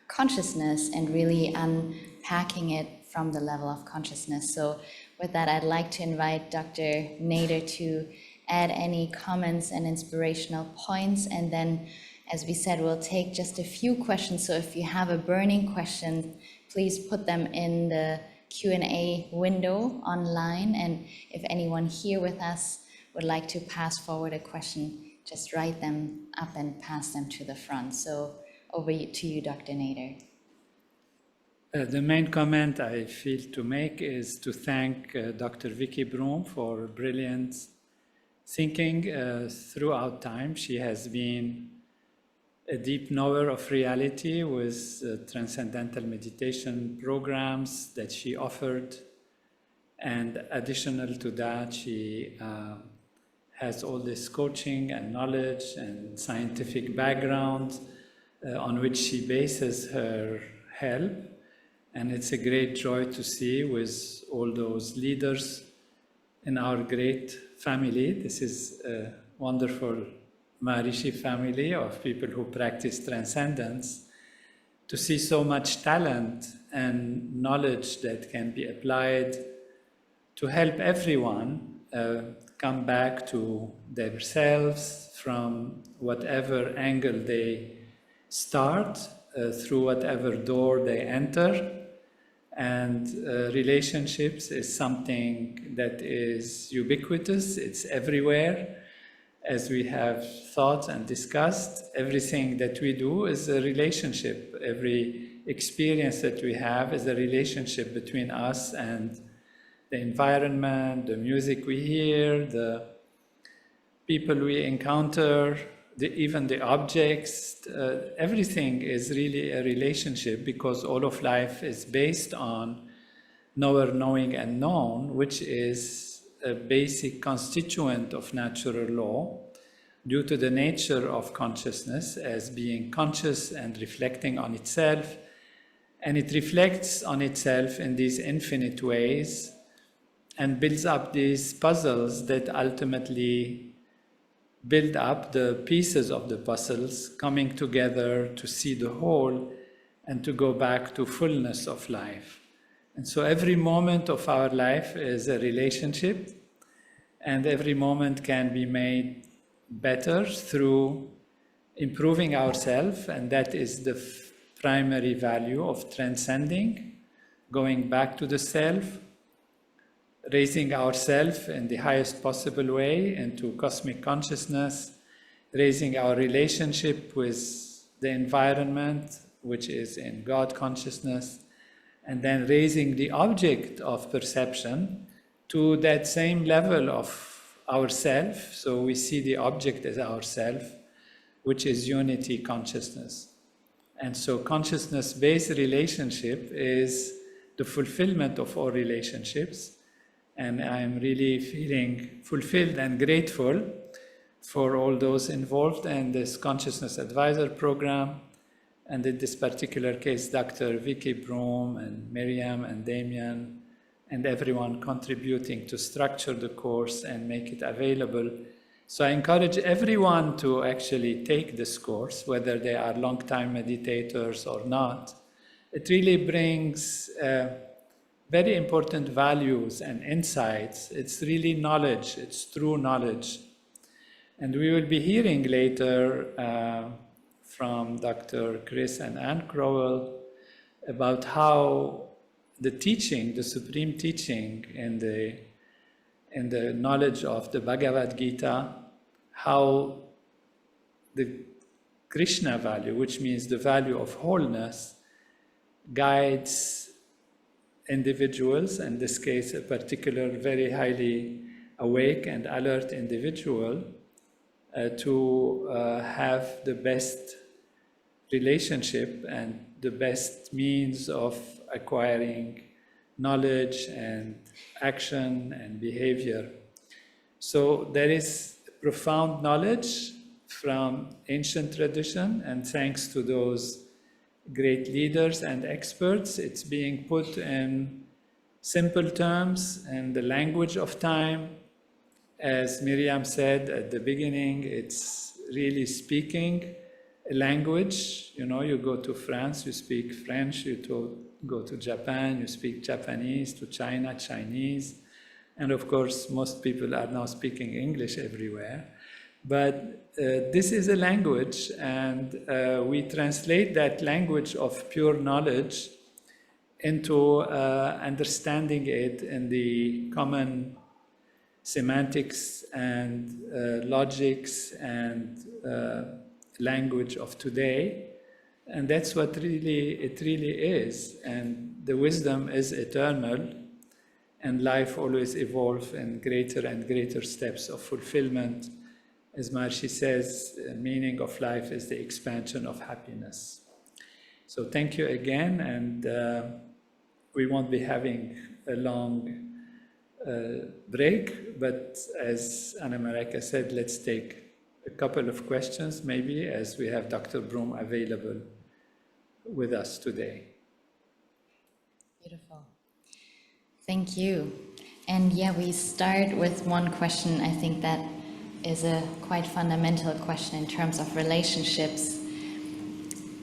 consciousness and really unpacking it from the level of consciousness. So with that, I'd like to invite Dr. Nader to add any comments and inspirational points. And then, as we said, we'll take just a few questions. So if you have a burning question, please put them in the Q&A window online. And if anyone here with us would like to pass forward a question, just write them up and pass them to the front. So over to you, Dr. Nader. The main comment I feel to make is to thank Dr. Vicky Broom for brilliant thinking throughout time. She has been a deep knower of reality with transcendental meditation programs that she offered. And additional to that, she has all this coaching and knowledge and scientific background on which she bases her help. And it's a great joy to see with all those leaders in our great family. This is a wonderful Maharishi family of people who practice transcendence, to see so much talent and knowledge that can be applied to help everyone come back to themselves from whatever angle they start, through whatever door they enter. And relationships is something that is ubiquitous, it's everywhere. As we have thought and discussed, everything that we do is a relationship. Every experience that we have is a relationship between us and the environment, the music we hear, the people we encounter, even the objects. Everything is really a relationship, because all of life is based on knower, knowing, and known, which is a basic constituent of natural law due to the nature of consciousness as being conscious and reflecting on itself. And it reflects on itself in these infinite ways and builds up these puzzles that ultimately build up the pieces of the puzzles coming together to see the whole and to go back to fullness of life. And so every moment of our life is a relationship, and every moment can be made better through improving ourselves, and that is the primary value of transcending, going back to the self, raising ourselves in the highest possible way into cosmic consciousness, raising our relationship with the environment, which is in God consciousness, and then raising the object of perception to that same level of ourself. So we see the object as ourself, which is unity consciousness. And so consciousness-based relationship is the fulfillment of all relationships. And I'm really feeling fulfilled and grateful for all those involved in this Consciousness Advisor program. And in this particular case, Dr. Vicky Broom and Miriam and Damien and everyone contributing to structure the course and make it available. So I encourage everyone to actually take this course, whether they are long-time meditators or not. It really brings very important values and insights. It's really knowledge, it's true knowledge. And we will be hearing later from Dr. Chris and Ann Crowell about how the teaching, the supreme teaching in the knowledge of the Bhagavad Gita, how the Krishna value, which means the value of wholeness, guides individuals, in this case a particular very highly awake and alert individual, to have the best relationship and the best means of acquiring knowledge and action and behavior. So there is profound knowledge from ancient tradition, and thanks to those great leaders and experts, it's being put in simple terms in the language of time. As Miriam said at the beginning, it's really speaking a language. You know, you go to France, you speak French, go to Japan, you speak Japanese, to China, Chinese. And of course, most people are now speaking English everywhere. But this is a language, and we translate that language of pure knowledge into understanding it in the common semantics and logics and language of today. And that's what it really is. And the wisdom is eternal, and life always evolves in greater and greater steps of fulfillment as Maharshi says, the meaning of life is the expansion of happiness. So thank you again, and we won't be having a long break, but as Anna Mareka said, let's take a couple of questions maybe, as we have Dr. Broom available with us today. Beautiful. Thank you. And yeah, we start with one question. I think that is a quite fundamental question in terms of relationships.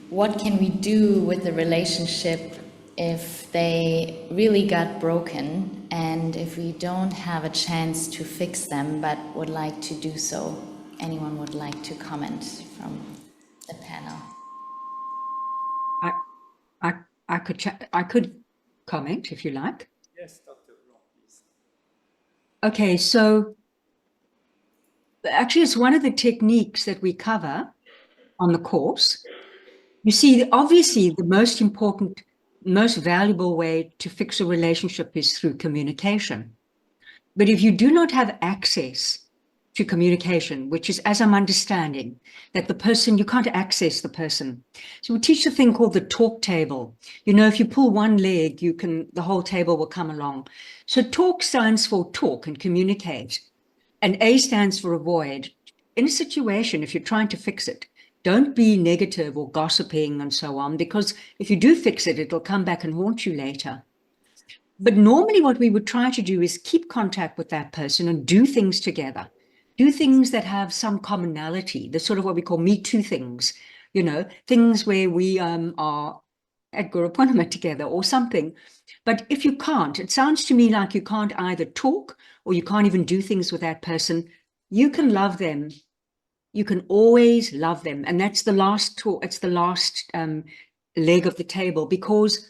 What can we do with the relationship if they really got broken and if we don't have a chance to fix them but would like to do so? Anyone would like to comment from the panel? I could comment if you like. Yes, Dr. Broom, please. Okay, so actually it's one of the techniques that we cover on the course. You see, obviously the most important, most valuable way to fix a relationship is through communication. But if you do not have access to communication, which is, as I'm understanding, that the person, you can't access the person. So we teach a thing called the talk table. You know, if you pull one leg, the whole table will come along. So talk stands for talk and communicate. And A stands for avoid. In a situation, if you're trying to fix it, don't be negative or gossiping and so on, because if you do fix it, it'll come back and haunt you later. But normally what we would try to do is keep contact with that person and do things together. Do things that have some commonality, the sort of what we call Me Too things, you know, things where we are at Guru Purnima together or something. But if you can't, it sounds to me like you can't either talk or you can't even do things with that person. You can love them. You can always love them. And that's the last talk. It's the last leg of the table, because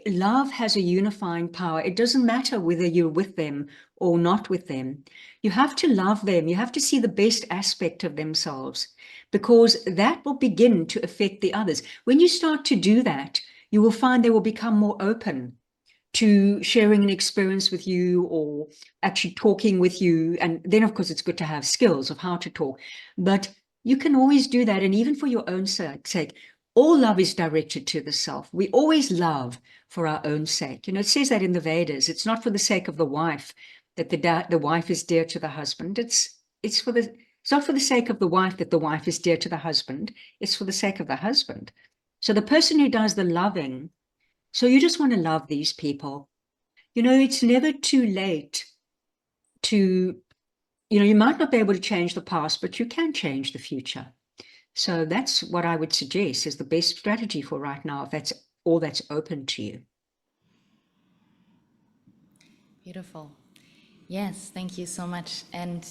love has a unifying power. It doesn't matter whether you're with them or not with them. You have to love them. You have to see the best aspect of themselves, because that will begin to affect the others. When you start to do that, you will find they will become more open to sharing an experience with you or actually talking with you. And then, of course, it's good to have skills of how to talk. But you can always do that. And even for your own sake, all love is directed to the self. We always love for our own sake. You know, it says that in the Vedas. It's not for the sake of the wife that the wife is dear to the husband. It's not for the sake of the wife that the wife is dear to the husband. It's for the sake of the husband. So the person who does the loving, so you just want to love these people. You know, it's never too late to, you know, you might not be able to change the past, but you can change the future. So that's what I would suggest is the best strategy for right now, if that's all that's open to you. Beautiful. Yes, thank you so much. And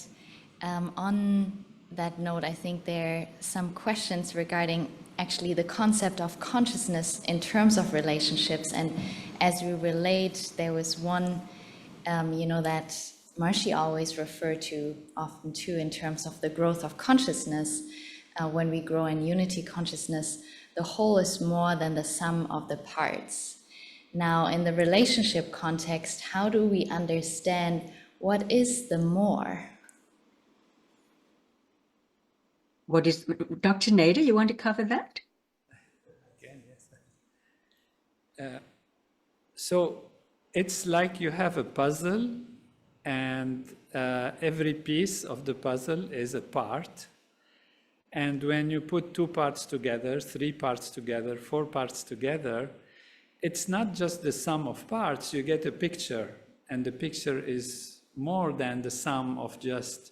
on that note, I think there are some questions regarding actually the concept of consciousness in terms of relationships. And as we relate, there was one, that Maharshi always referred to often too in terms of the growth of consciousness. When we grow in unity consciousness, the whole is more than the sum of the parts. Now, in the relationship context, how do we understand what is the more? What is, Dr. Nader, you want to cover that? Again, yes. So it's like you have a puzzle, and every piece of the puzzle is a part. And when you put 2 parts together, 3 parts together, 4 parts together, it's not just the sum of parts, you get a picture. And the picture is more than the sum of just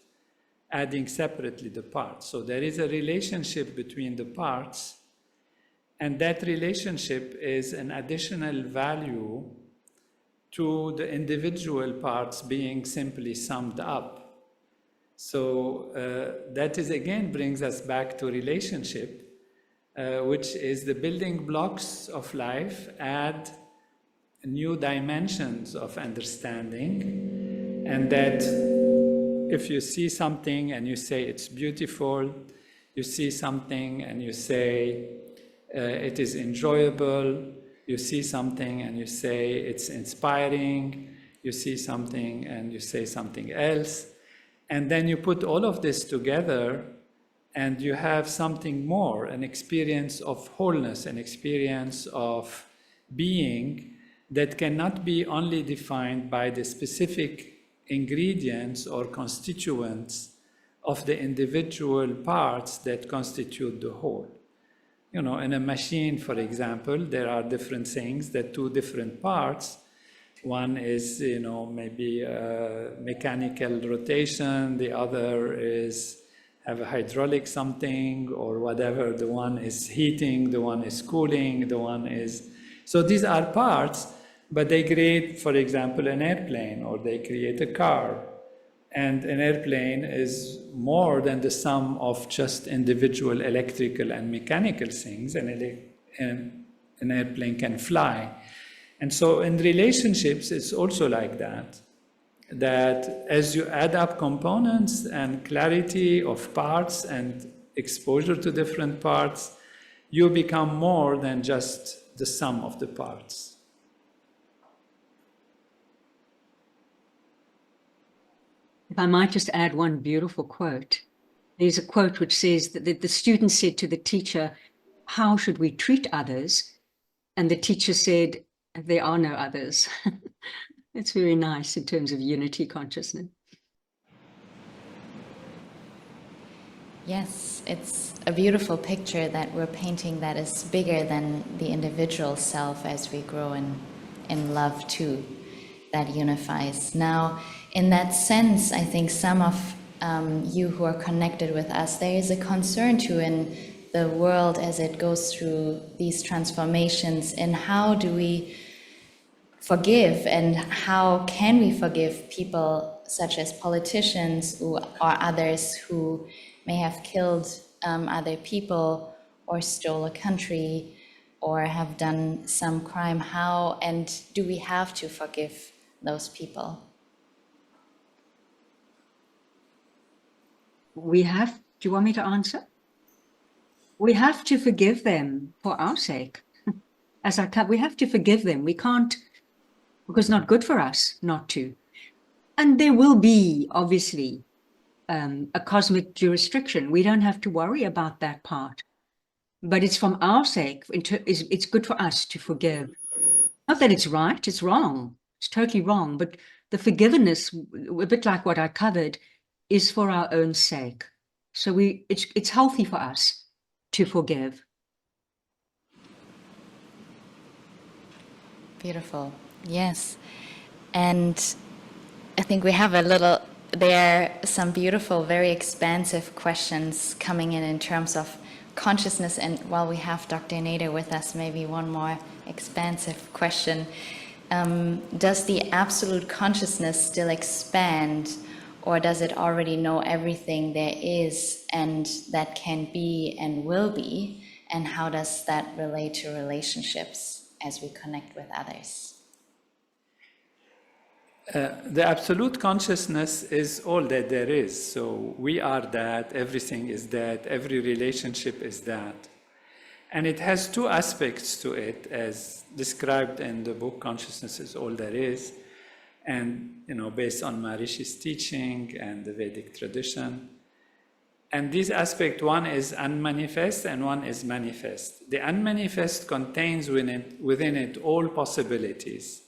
adding separately the parts. So there is a relationship between the parts, and that relationship is an additional value to the individual parts being simply summed up. So that is again brings us back to relationship, which is the building blocks of life, add new dimensions of understanding, and that if you see something and you say it's beautiful, you see something and you say it is enjoyable, you see something and you say it's inspiring, you see something and you say something else. And then you put all of this together and you have something more, an experience of wholeness, an experience of being that cannot be only defined by the specific ingredients or constituents of the individual parts that constitute the whole. You know, in a machine, for example, there are different things that do different parts. One is, you know, maybe mechanical rotation, the other is have a hydraulic something or whatever, the one is heating, the one is cooling, the one is... So these are parts, but they create, for example, an airplane, or they create a car. And an airplane is more than the sum of just individual electrical and mechanical things, and an airplane can fly. And so in relationships, it's also like that, that as you add up components and clarity of parts and exposure to different parts, you become more than just the sum of the parts. If I might just add one beautiful quote. There's a quote which says that the student said to the teacher, "How should we treat others?" And the teacher said, "There are no others." It's very nice in terms of unity consciousness. Yes, it's a beautiful picture that we're painting that is bigger than the individual self as we grow in love too, that unifies. Now, in that sense, I think some of you who are connected with us, there is a concern too in the world as it goes through these transformations, in how do we forgive and how can we forgive people such as politicians or others who may have killed other people or stole a country or have done some crime. How and do we have to forgive those people? We have, do you want me to answer? We have to forgive them for our sake. We have to forgive them. We can't, because it's not good for us not to. And there will be, obviously, a cosmic jurisdiction. We don't have to worry about that part. But it's from our sake, it's good for us to forgive. Not that it's right, it's wrong. It's totally wrong. But the forgiveness, a bit like what I covered, is for our own sake. So it's healthy for us to forgive. Beautiful. Yes. And I think we have there are some beautiful, very expansive questions coming in terms of consciousness. And while we have Dr. Nader with us, maybe one more expansive question. Does the absolute consciousness still expand, or does it already know everything there is and that can be and will be? And how does that relate to relationships as we connect with others? The absolute consciousness is all that there is. So we are that, everything is that, every relationship is that. And it has two aspects to it, as described in the book, Consciousness is All There Is, and based on Maharishi's teaching and the Vedic tradition. And this aspect, one is unmanifest and one is manifest. The unmanifest contains within it all possibilities.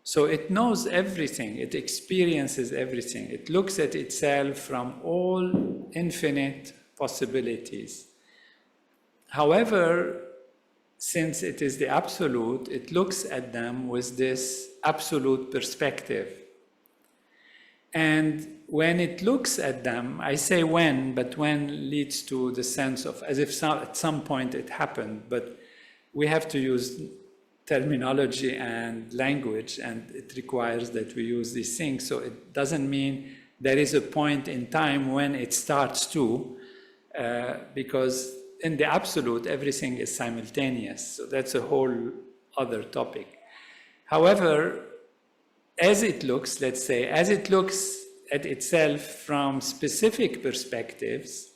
So it knows everything, it experiences everything. It looks at itself from all infinite possibilities. However, since it is the absolute, it looks at them with this absolute perspective. And when it looks at them, I say when, but when leads to the sense of as if at some point it happened, but we have to use terminology and language, and it requires that we use these things. So it doesn't mean there is a point in time when it starts to, because in the absolute, everything is simultaneous. So that's a whole other topic. However, as it looks, let's say, as it looks at itself from specific perspectives,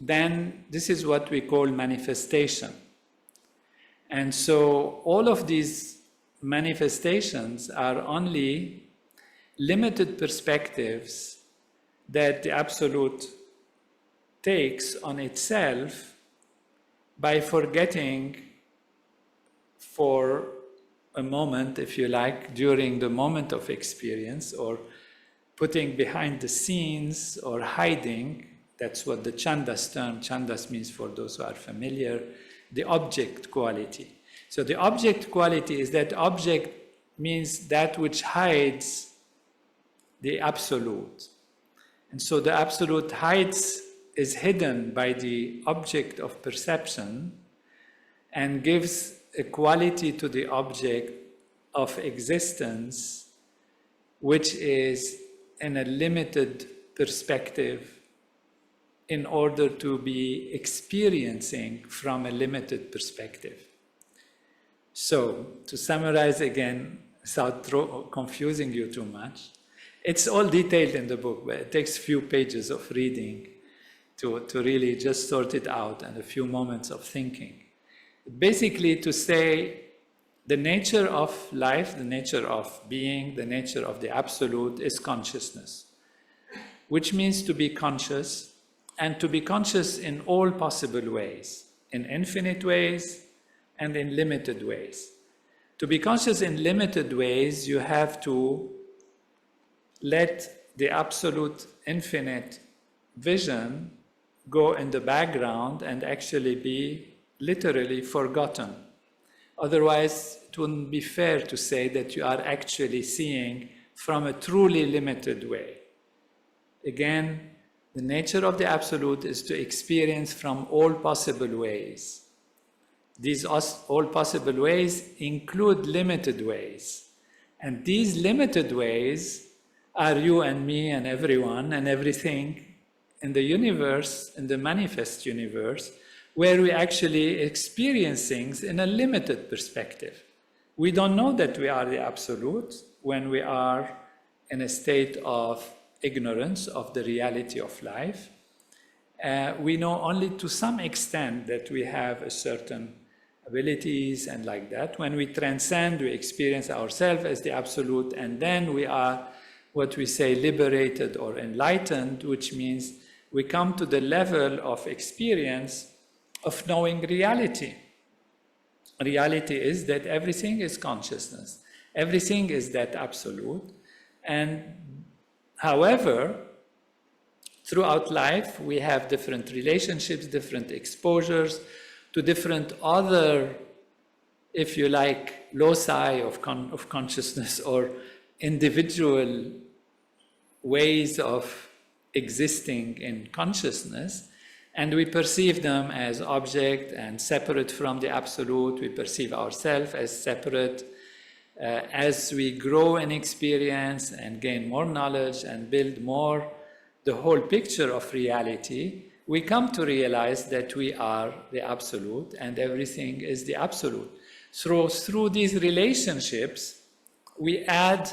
then this is what we call manifestation. And so all of these manifestations are only limited perspectives that the Absolute takes on itself by forgetting for a moment, if you like, during the moment of experience, or putting behind the scenes or hiding. That's what the Chandas term, Chandas means, for those who are familiar, the object quality. So the object quality is that object means that which hides the Absolute. And so the Absolute is hidden by the object of perception and gives a quality to the object of existence, which is in a limited perspective in order to be experiencing from a limited perspective. So, to summarize again, without confusing you too much, it's all detailed in the book, but it takes a few pages of reading to really just sort it out and a few moments of thinking. Basically, to say the nature of life, the nature of being, the nature of the Absolute is consciousness, which means to be conscious, and to be conscious in all possible ways, in infinite ways and in limited ways. To be conscious in limited ways, you have to let the Absolute infinite vision go in the background and actually be literally forgotten. Otherwise, it wouldn't be fair to say that you are actually seeing from a truly limited way. Again, the nature of the Absolute is to experience from all possible ways. These all possible ways include limited ways. And these limited ways are you and me and everyone and everything in the universe, in the manifest universe, where we actually experience things in a limited perspective. We don't know that we are the Absolute when we are in a state of ignorance of the reality of life. We know only to some extent that we have a certain abilities and like that. When we transcend, we experience ourselves as the Absolute, and then we are what we say liberated or enlightened, which means we come to the level of experience of knowing reality. Reality is that everything is consciousness. Everything is that Absolute. And however, throughout life, we have different relationships, different exposures to different other, if you like, loci of consciousness or individual ways of existing in consciousness. And we perceive them as object and separate from the Absolute. We perceive ourselves as separate. As we grow in experience and gain more knowledge and build more the whole picture of reality, we come to realize that we are the Absolute and everything is the Absolute. Through these relationships, we add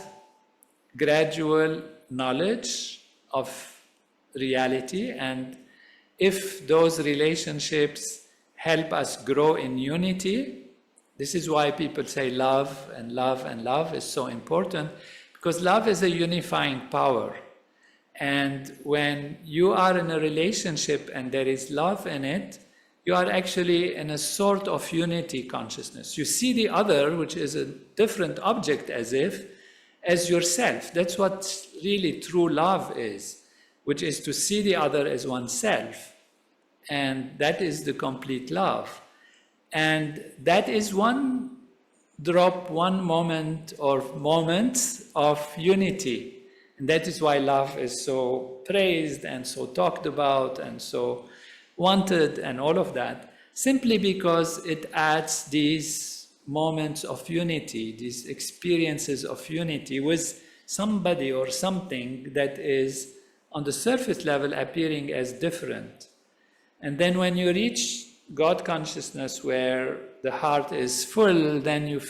gradual knowledge of reality, and if those relationships help us grow in unity, this is why people say love and love and love is so important, because love is a unifying power. And when you are in a relationship and there is love in it, you are actually in a sort of unity consciousness. You see the other, which is a different object as yourself. That's what really true love is, which is to see the other as oneself. And that is the complete love. And that is one drop, one moment or moments of unity. And that is why love is so praised and so talked about and so wanted and all of that, simply because it adds these moments of unity, these experiences of unity with somebody or something that is on the surface level appearing as different. And then when you reach God consciousness where the heart is full, then you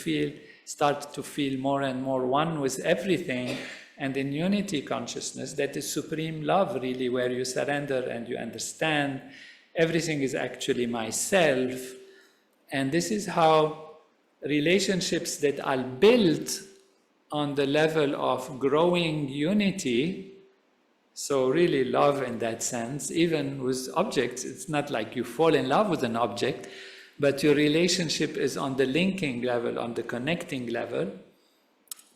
start to feel more and more one with everything. And in unity consciousness, that is supreme love really, where you surrender and you understand everything is actually myself. And this is how relationships that are built on the level of growing unity So really love in that sense, even with objects, it's not like you fall in love with an object, but your relationship is on the linking level, on the connecting level.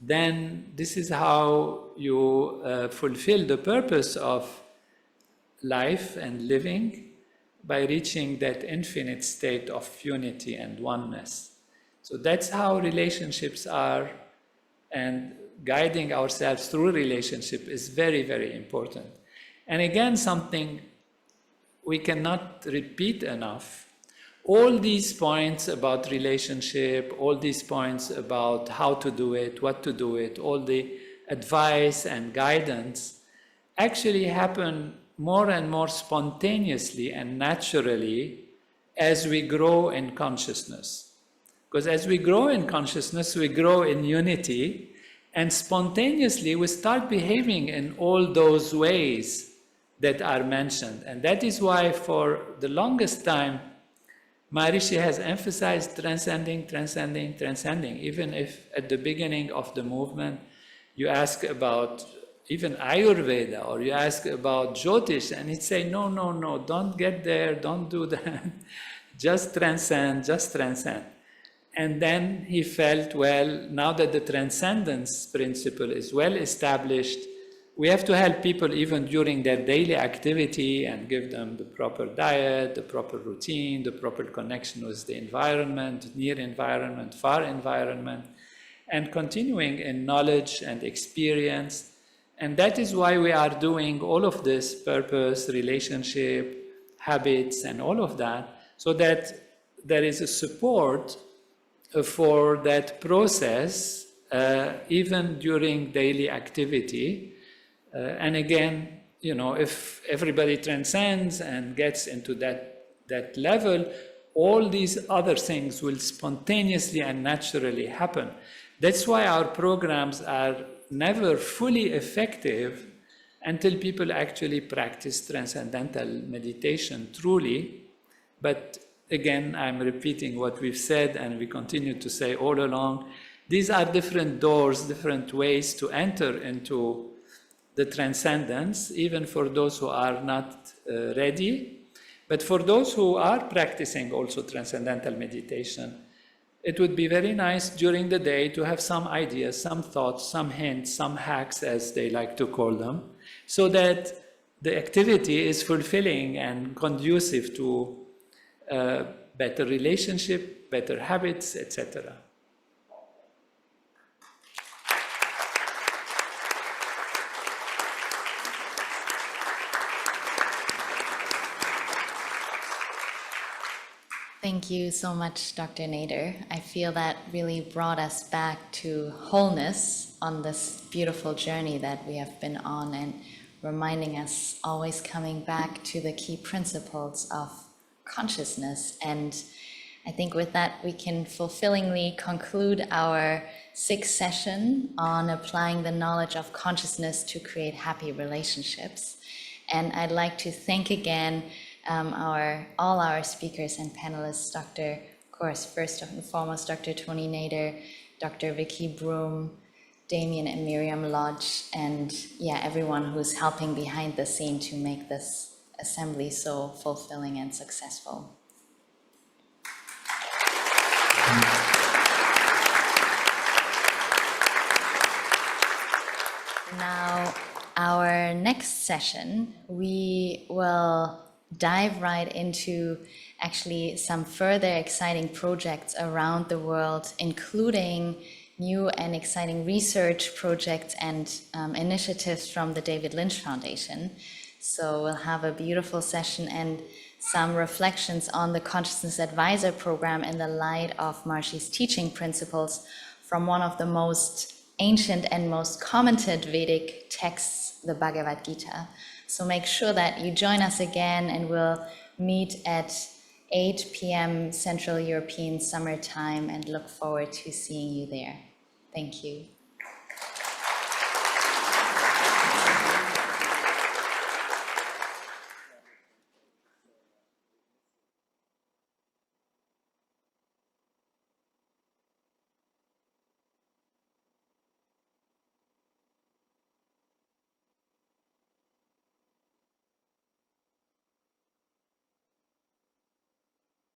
Then this is how you fulfill the purpose of life and living, by reaching that infinite state of unity and oneness. So that's how relationships are, and guiding ourselves through relationship is very, very important. And again, something we cannot repeat enough. All these points about relationship, all these points about how to do it, what to do it, all the advice and guidance actually happen more and more spontaneously and naturally as we grow in consciousness. Because as we grow in consciousness, we grow in unity, and spontaneously we start behaving in all those ways that are mentioned. And that is why for the longest time, Maharishi has emphasized transcending, transcending, transcending. Even if at the beginning of the movement, you ask about even Ayurveda, or you ask about Jyotish, and he'd say, no, no, no, don't get there, don't do that. Just transcend, just transcend. And then he felt, well, now that the transcendence principle is well established, we have to help people even during their daily activity and give them the proper diet, the proper routine, the proper connection with the environment, near environment, far environment, and continuing in knowledge and experience. And that is why we are doing all of this purpose, relationship, habits, and all of that, so that there is a support for that process, even during daily activity. And again, you know, if everybody transcends and gets into that level, all these other things will spontaneously and naturally happen. That's why our programs are never fully effective until people actually practice transcendental meditation truly. But again, I'm repeating what we've said, and we continue to say all along, these are different doors, different ways to enter into the transcendence, even for those who are not ready. But for those who are practicing also transcendental meditation, it would be very nice during the day to have some ideas, some thoughts, some hints, some hacks, as they like to call them, so that the activity is fulfilling and conducive to better relationship, better habits, etc. Thank you so much, Dr. Nader. I feel that really brought us back to wholeness on this beautiful journey that we have been on, and reminding us always coming back to the key principles of consciousness. And I think with that, we can fulfillingly conclude our 6th session on applying the knowledge of consciousness to create happy relationships. And I'd like to thank again all our speakers and panelists, of course, first and foremost, Dr. Tony Nader, Dr. Vicky Broom, Damien and Miriam Lodge, and everyone who's helping behind the scene to make this assembly so fulfilling and successful. Now, our next session, we will dive right into actually some further exciting projects around the world, including new and exciting research projects and initiatives from the David Lynch Foundation. So we'll have a beautiful session and some reflections on the Consciousness Advisor Program in the light of Mahari's teaching principles from one of the most ancient and most commented Vedic texts, the Bhagavad Gita. So make sure that you join us again, and we'll meet at 8 p.m. Central European Summer Time, and look forward to seeing you there. Thank you.